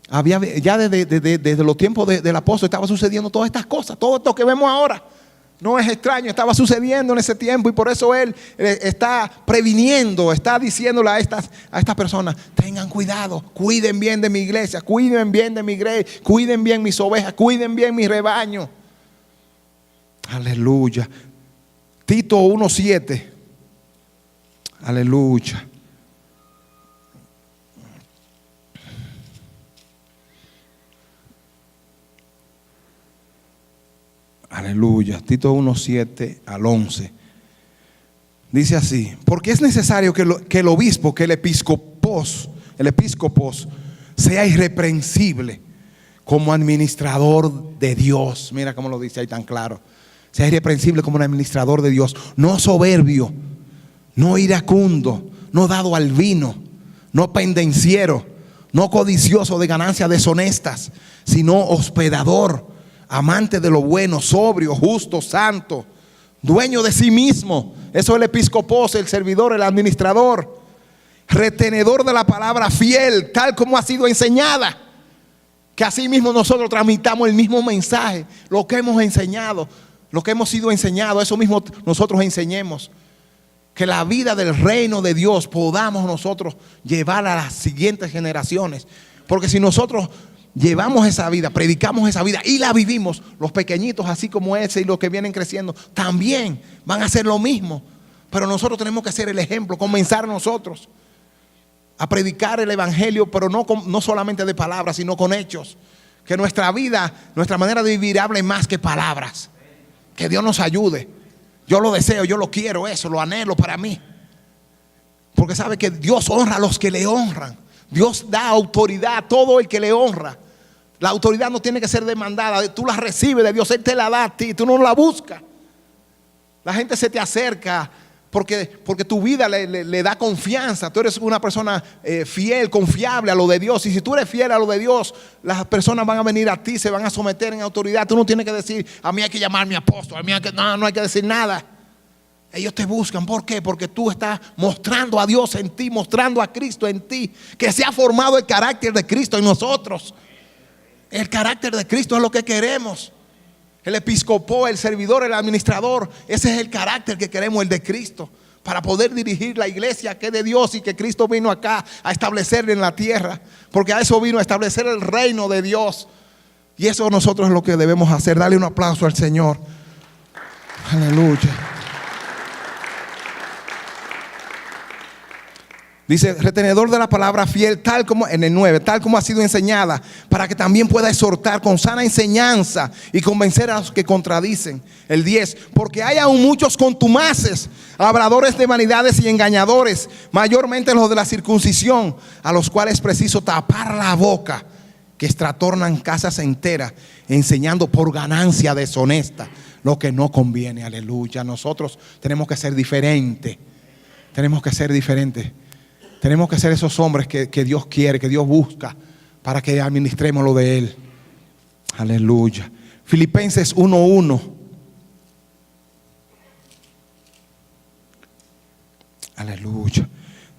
había ya desde los tiempos del apóstol estaba sucediendo todas estas cosas. Todo esto que vemos ahora no es extraño, estaba sucediendo en ese tiempo. Y por eso él está previniendo, está diciéndole a estas personas: tengan cuidado, cuiden bien de mi iglesia, cuiden bien de mi iglesia, cuiden bien mis ovejas, cuiden bien mi rebaño. Aleluya. Tito 1:7. Aleluya. Aleluya. Tito 1:7 al 11. Dice así: porque es necesario que el obispo, que el episcopos sea irreprensible como administrador de Dios. Mira cómo lo dice ahí tan claro. Sea irreprensible como un administrador de Dios, no soberbio, no iracundo, no dado al vino, no pendenciero, no codicioso de ganancias deshonestas, sino hospedador, amante de lo bueno, sobrio, justo, santo, dueño de sí mismo. Eso es el episcopos, el servidor, el administrador, retenedor de la palabra, fiel, tal como ha sido enseñada. Que así mismo nosotros transmitamos el mismo mensaje, lo que hemos enseñado, lo que hemos sido enseñados, eso mismo nosotros enseñemos. Que la vida del reino de Dios podamos nosotros llevar a las siguientes generaciones. Porque si nosotros llevamos esa vida, predicamos esa vida y la vivimos, los pequeñitos así como ese y los que vienen creciendo también van a hacer lo mismo. Pero nosotros tenemos que ser el ejemplo, comenzar nosotros a predicar el evangelio, pero no solamente de palabras, sino con hechos. Que nuestra vida, nuestra manera de vivir hable más que palabras. Que Dios nos ayude. Yo lo deseo, yo lo quiero, eso, lo anhelo para mí. Porque sabe que Dios honra a los que le honran. Dios da autoridad a todo el que le honra. La autoridad no tiene que ser demandada, tú la recibes de Dios, Él te la da a ti, tú no la buscas. La gente se te acerca porque tu vida le da confianza. Tú eres una persona fiel, confiable a lo de Dios. Y si tú eres fiel a lo de Dios, las personas van a venir a ti, se van a someter en autoridad. Tú no tienes que decir: a mí hay que llamarme apóstol, a mí hay que, no hay que decir nada. Ellos te buscan. ¿Por qué? Porque tú estás mostrando a Dios en ti, mostrando a Cristo en ti, que se ha formado el carácter de Cristo en nosotros. El carácter de Cristo es lo que queremos. El episcopos, el servidor, el administrador, ese es el carácter que queremos, el de Cristo, para poder dirigir la iglesia que es de Dios y que Cristo vino acá a establecer en la tierra. Porque a eso vino, a establecer el reino de Dios. Y eso nosotros es lo que debemos hacer. Dale un aplauso al Señor. Aleluya. Dice, retenedor de la palabra fiel, tal como en el 9, tal como ha sido enseñada, para que también pueda exhortar con sana enseñanza y convencer a los que contradicen. El 10, porque hay aún muchos contumaces, habladores de vanidades y engañadores, mayormente los de la circuncisión, a los cuales es preciso tapar la boca, que trastornan casas enteras, enseñando por ganancia deshonesta lo que no conviene. Aleluya. Nosotros tenemos que ser diferentes. Tenemos que ser diferentes. Tenemos que ser esos hombres que Dios quiere, que Dios busca, para que administremos lo de Él. Aleluya. Filipenses 1:1. Aleluya.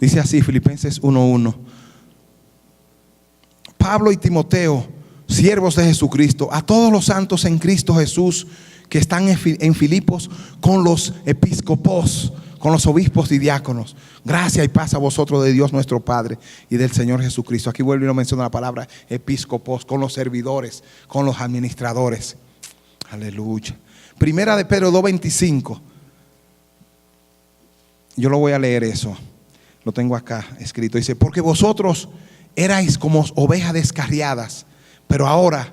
Dice así, Filipenses 1:1. Pablo y Timoteo, siervos de Jesucristo, a todos los santos en Cristo Jesús que están en Filipos, con los episcopos, con los obispos y diáconos. Gracia y paz a vosotros de Dios nuestro Padre y del Señor Jesucristo. Aquí vuelvo y lo menciona la palabra episcopos, con los servidores, con los administradores. Aleluya. Primera de Pedro 2:25. Yo lo voy a leer eso. Lo tengo acá escrito. Dice, porque vosotros erais como ovejas descarriadas, pero ahora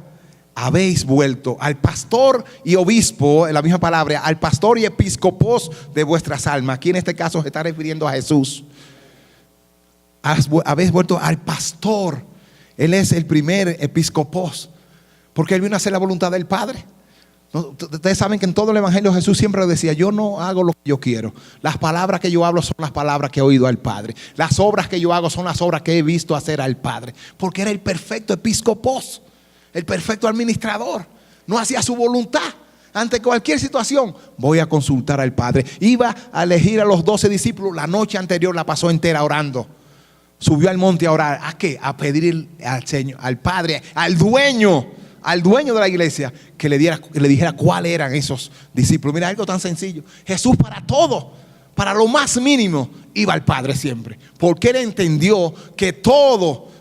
habéis vuelto al pastor y obispo, en la misma palabra, al pastor y episcopos de vuestras almas. Aquí en este caso se está refiriendo a Jesús. Habéis vuelto al pastor. Él es el primer episcopos, porque Él vino a hacer la voluntad del Padre. Ustedes saben que en todo el evangelio Jesús siempre decía, yo no hago lo que yo quiero. Las palabras que yo hablo son las palabras que he oído al Padre. Las obras que yo hago son las obras que he visto hacer al Padre. Porque era el perfecto episcopos, el perfecto administrador. No hacía su voluntad. Ante cualquier situación, voy a consultar al Padre. Iba a elegir a los 12 discípulos. La noche anterior la pasó entera orando. Subió al monte a orar. ¿A qué? A pedir al Señor, al Padre, al dueño de la iglesia, que le dijera cuáles eran esos discípulos. Mira, algo tan sencillo. Jesús para todo, para lo más mínimo, iba al Padre siempre. Porque Él entendió que todo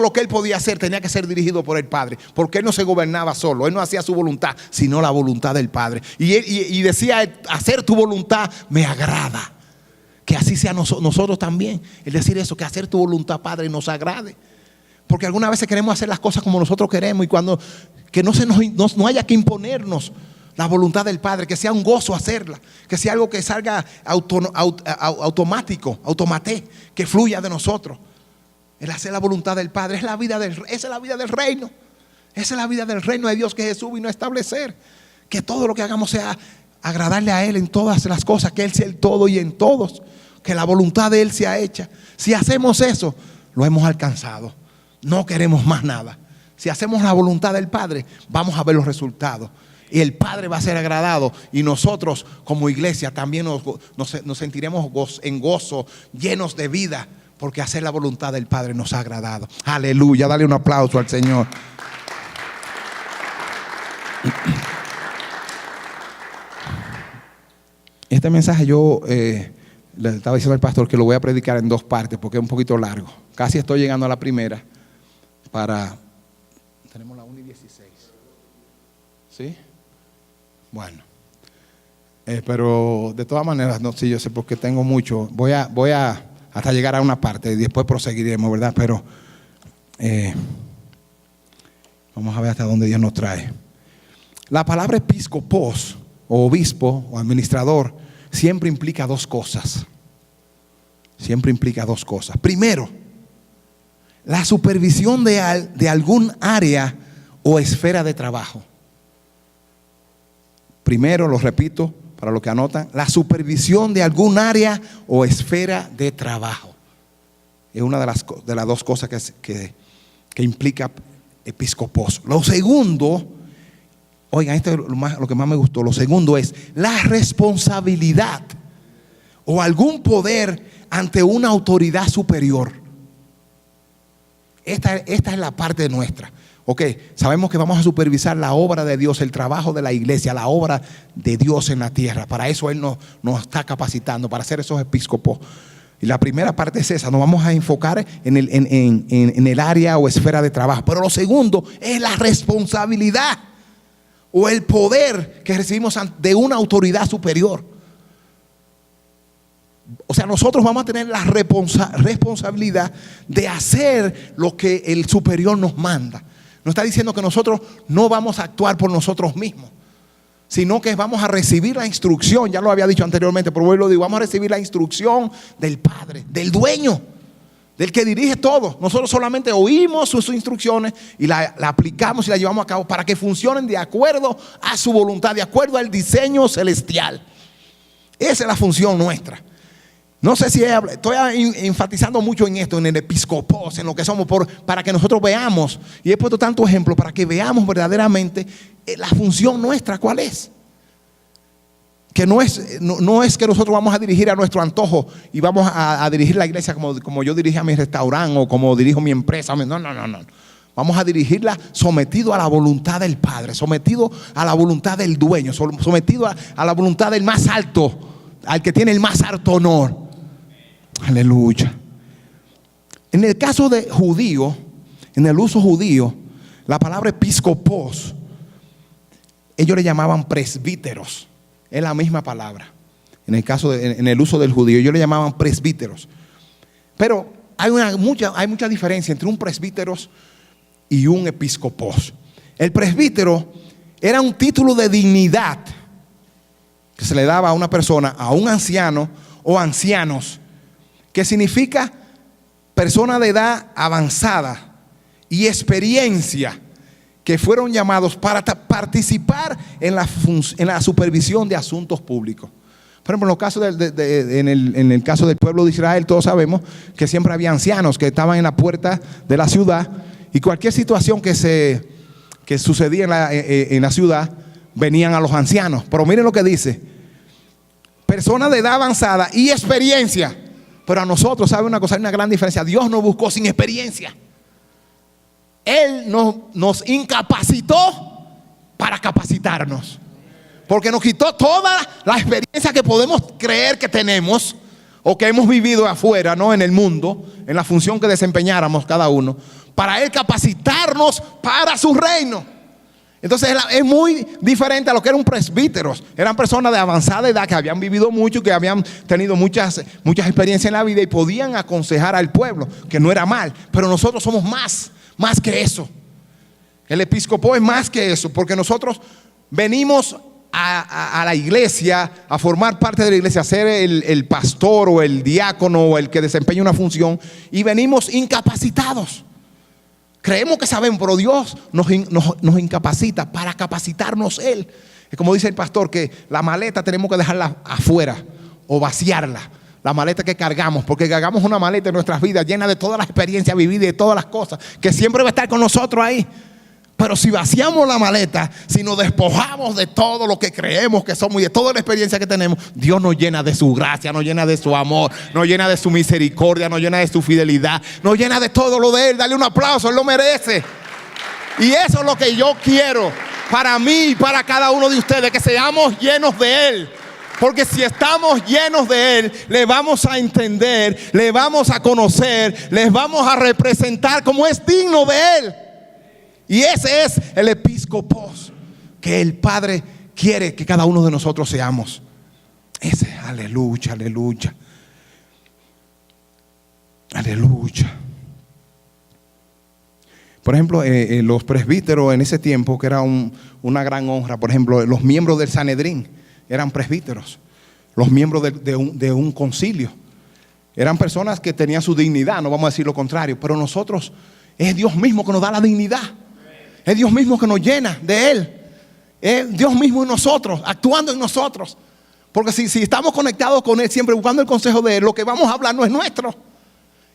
lo que Él podía hacer tenía que ser dirigido por el Padre. Porque Él no se gobernaba solo. Él no hacía su voluntad, sino la voluntad del Padre. Y decía, hacer tu voluntad me agrada. Que así sea nosotros también. Es decir eso, que hacer tu voluntad, Padre, nos agrade. Porque algunas veces queremos hacer las cosas como nosotros queremos, y cuando que no haya que imponernos la voluntad del Padre, que sea un gozo hacerla, que sea algo que salga automático, que fluya de nosotros. El hacer la voluntad del Padre esa es la vida del reino. Esa es la vida del reino de Dios que Jesús vino a establecer. Que todo lo que hagamos sea agradarle a Él en todas las cosas, que Él sea el todo y en todos, que la voluntad de Él sea hecha. Si hacemos eso, lo hemos alcanzado. No queremos más nada. Si hacemos la voluntad del Padre, vamos a ver los resultados. Y el Padre va a ser agradado. Y nosotros como iglesia también nos sentiremos en gozo, llenos de vida. Porque hacer la voluntad del Padre nos ha agradado. Aleluya. Dale un aplauso al Señor. Este mensaje yo le estaba diciendo al pastor que lo voy a predicar en 2 partes, porque es un poquito largo. Casi estoy llegando a la primera. Tenemos la 1:16. ¿Sí? Bueno. Pero de todas maneras, no, sí, yo sé porque tengo mucho. Voy a hasta llegar a una parte y después proseguiremos, ¿verdad? Pero vamos a ver hasta dónde Dios nos trae. La palabra episcopos o obispo o administrador siempre implica 2 cosas. Siempre implica 2 cosas. Primero, la supervisión de algún área o esfera de trabajo. Primero, lo repito para los que anotan, la supervisión de algún área o esfera de trabajo. Es una de las 2 cosas que implica episcopos. Lo segundo, oigan, esto es lo que más me gustó. Lo segundo es la responsabilidad o algún poder ante una autoridad superior. Esta es la parte nuestra. Ok, sabemos que vamos a supervisar la obra de Dios, el trabajo de la iglesia, la obra de Dios en la tierra. Para eso Él nos está capacitando, para ser esos episcopos. Y la primera parte es esa, nos vamos a enfocar en el área o esfera de trabajo. Pero lo segundo es la responsabilidad o el poder que recibimos de una autoridad superior. O sea, nosotros vamos a tener la responsabilidad de hacer lo que el superior nos manda. No está diciendo que nosotros no vamos a actuar por nosotros mismos, sino que vamos a recibir la instrucción. Ya lo había dicho anteriormente, pero hoy lo digo. Vamos a recibir la instrucción del Padre, del dueño, del que dirige todo. Nosotros solamente oímos sus instrucciones y la aplicamos y la llevamos a cabo para que funcionen de acuerdo a su voluntad, de acuerdo al diseño celestial. Esa es la función nuestra. No sé si estoy enfatizando mucho en esto, en el episcopos, en lo que somos, para que nosotros veamos. Y he puesto tantos ejemplos para que veamos verdaderamente la función nuestra, ¿cuál es? Que no es que nosotros vamos a dirigir a nuestro antojo y vamos a dirigir la iglesia como yo dirijo a mi restaurante o como dirijo mi empresa. No. Vamos a dirigirla sometido a la voluntad del Padre, sometido a la voluntad del dueño, sometido a la voluntad del más alto, al que tiene el más alto honor. Aleluya. En el caso de judío, en el uso judío, la palabra episcopos, ellos le llamaban presbíteros. Es la misma palabra. En el uso del judío, ellos le llamaban presbíteros. Pero hay mucha diferencia entre un presbítero y un episcopos. El presbítero era un título de dignidad que se le daba a una persona, a un anciano o ancianos, que significa persona de edad avanzada y experiencia, que fueron llamados para participar en la supervisión de asuntos públicos. Por ejemplo, en el caso del pueblo de Israel, todos sabemos que siempre había ancianos que estaban en la puerta de la ciudad, y cualquier situación que sucedía en la ciudad, venían a los ancianos. Pero miren lo que dice: persona de edad avanzada y experiencia. Pero a nosotros, ¿sabe una cosa? Hay una gran diferencia. Dios nos buscó sin experiencia. Él nos incapacitó para capacitarnos, porque nos quitó toda la experiencia que podemos creer que tenemos o que hemos vivido afuera, ¿no? En el mundo, en la función que desempeñáramos cada uno, para Él capacitarnos para su reino. Entonces es muy diferente a lo que era un presbítero. Eran personas de avanzada edad que habían vivido mucho, que habían tenido muchas experiencias en la vida y podían aconsejar al pueblo, que no era mal. Pero nosotros somos más que eso. El episcopado es más que eso, porque nosotros venimos a la iglesia, a formar parte de la iglesia, a ser el pastor o el diácono o el que desempeña una función, y venimos incapacitados. Creemos que sabemos, pero Dios nos incapacita para capacitarnos Él. Es como dice el pastor, que la maleta tenemos que dejarla afuera o vaciarla. La maleta que cargamos, porque cargamos una maleta en nuestras vidas llena de todas las experiencias vividas y de todas las cosas, que siempre va a estar con nosotros ahí. Pero si vaciamos la maleta, si nos despojamos de todo lo que creemos que somos y de toda la experiencia que tenemos, Dios nos llena de su gracia, nos llena de su amor, nos llena de su misericordia, nos llena de su fidelidad, nos llena de todo lo de Él. Dale un aplauso, Él lo merece. Y eso es lo que yo quiero para mí y para cada uno de ustedes, que seamos llenos de Él. Porque si estamos llenos de Él, le vamos a entender, le vamos a conocer, les vamos a representar como es digno de Él. Y ese es el episcopos que el Padre quiere que cada uno de nosotros seamos. Ese, aleluya, aleluya. Aleluya. Por ejemplo, los presbíteros en ese tiempo, que era una gran honra. Por ejemplo, los miembros del Sanedrín eran presbíteros. Los miembros de un concilio eran personas que tenían su dignidad, no vamos a decir lo contrario. Pero nosotros, es Dios mismo que nos da la dignidad. Es Dios mismo que nos llena de Él. Es Dios mismo en nosotros, actuando en nosotros. Porque si estamos conectados con Él, siempre buscando el consejo de Él, lo que vamos a hablar no es nuestro.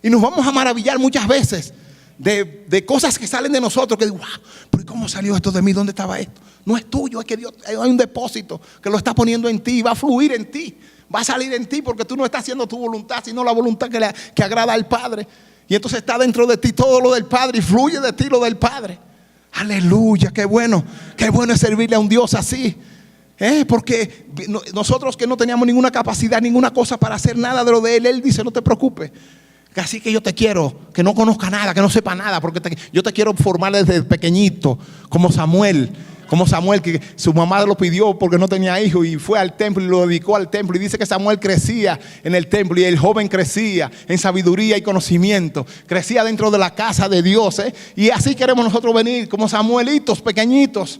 Y nos vamos a maravillar muchas veces de cosas que salen de nosotros, que digo, wow, pero ¿cómo salió esto de mí? ¿Dónde estaba esto? No es tuyo, es que Dios, hay un depósito que lo está poniendo en ti, va a fluir en ti, va a salir en ti, porque tú no estás haciendo tu voluntad, sino la voluntad que agrada al Padre. Y entonces está dentro de ti todo lo del Padre y fluye de ti lo del Padre. Aleluya, qué bueno es servirle a un Dios así. Porque nosotros que no teníamos ninguna capacidad, ninguna cosa para hacer nada de lo de Él, Él dice, no te preocupes. Así que yo te quiero, que no conozca nada, que no sepa nada, porque yo te quiero formar desde pequeñito, como Samuel, Como Samuel, que su mamá lo pidió porque no tenía hijo y fue al templo y lo dedicó al templo. Y dice que Samuel crecía en el templo y el joven crecía en sabiduría y conocimiento. Crecía dentro de la casa de Dios, ¿eh? Y así queremos nosotros venir como Samuelitos pequeñitos,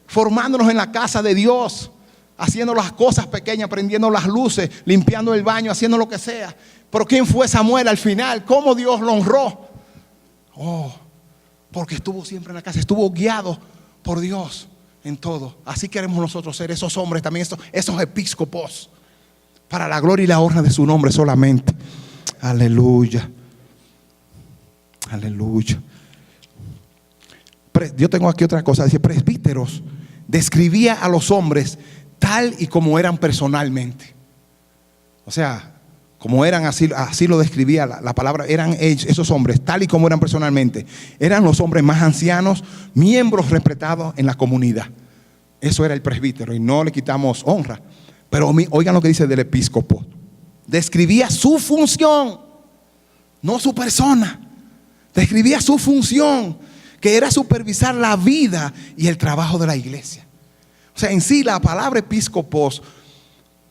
formándonos en la casa de Dios, haciendo las cosas pequeñas, prendiendo las luces, limpiando el baño, haciendo lo que sea. Pero ¿quién fue Samuel al final? ¿Cómo Dios lo honró? Oh, porque estuvo siempre en la casa, estuvo guiado por Dios en todo. Así queremos nosotros ser esos hombres también, esos episcopos, para la gloria y la honra de su nombre solamente. Aleluya. Aleluya. Yo tengo aquí otra cosa. Dice: presbíteros, describía a los hombres tal y como eran personalmente. O sea, como eran, así lo describía la palabra. Eran ellos, esos hombres, tal y como eran personalmente. Eran los hombres más ancianos, miembros respetados en la comunidad. Eso era el presbítero, y no le quitamos honra. Pero oigan lo que dice del episcopo. Describía su función, no su persona. Describía su función, que era supervisar la vida y el trabajo de la iglesia. O sea, en sí la palabra episcopos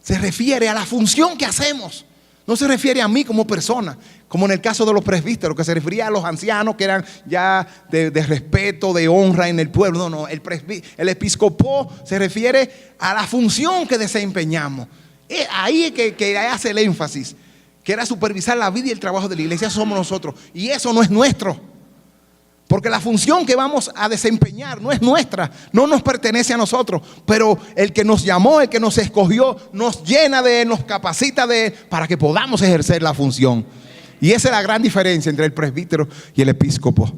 se refiere a la función que hacemos. No se refiere a mí como persona, como en el caso de los presbíteros, que se refería a los ancianos que eran ya de respeto, de honra en el pueblo. No, el episcopo se refiere a la función que desempeñamos. Ahí es que hace el énfasis, que era supervisar la vida y el trabajo de la iglesia. Eso somos nosotros, y eso no es nuestro. Porque la función que vamos a desempeñar no es nuestra, no nos pertenece a nosotros. Pero el que nos llamó, el que nos escogió, nos llena de él, nos capacita de él, para que podamos ejercer la función. Y esa es la gran diferencia entre el presbítero y el episcopo.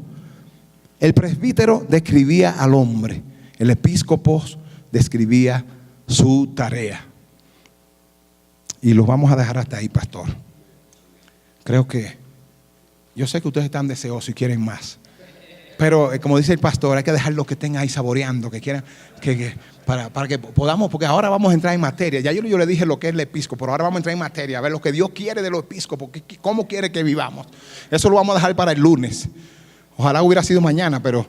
El presbítero describía al hombre, el episcopo describía su tarea. Y los vamos a dejar hasta ahí, pastor. Creo que, yo sé que ustedes están deseosos y quieren más. Pero como dice el pastor, hay que dejar lo que estén ahí saboreando, que quieran, para que podamos, porque ahora vamos a entrar en materia. Ya yo le dije lo que es el episcopo, pero ahora vamos a entrar en materia, a ver lo que Dios quiere de los episcopos, cómo quiere que vivamos. Eso lo vamos a dejar para el lunes. Ojalá hubiera sido mañana, pero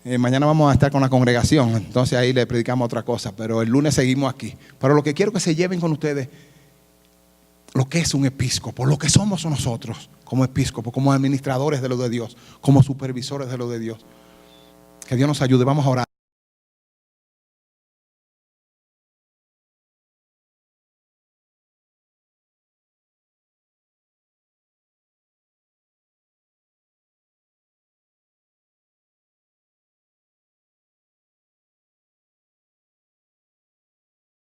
mañana vamos a estar con la congregación, entonces ahí le predicamos otra cosa, pero el lunes seguimos aquí. Pero lo que quiero que se lleven con ustedes, lo que es un episcopo, lo que somos nosotros como episcopos, como administradores de lo de Dios, como supervisores de lo de Dios. Que Dios nos ayude. Vamos a orar.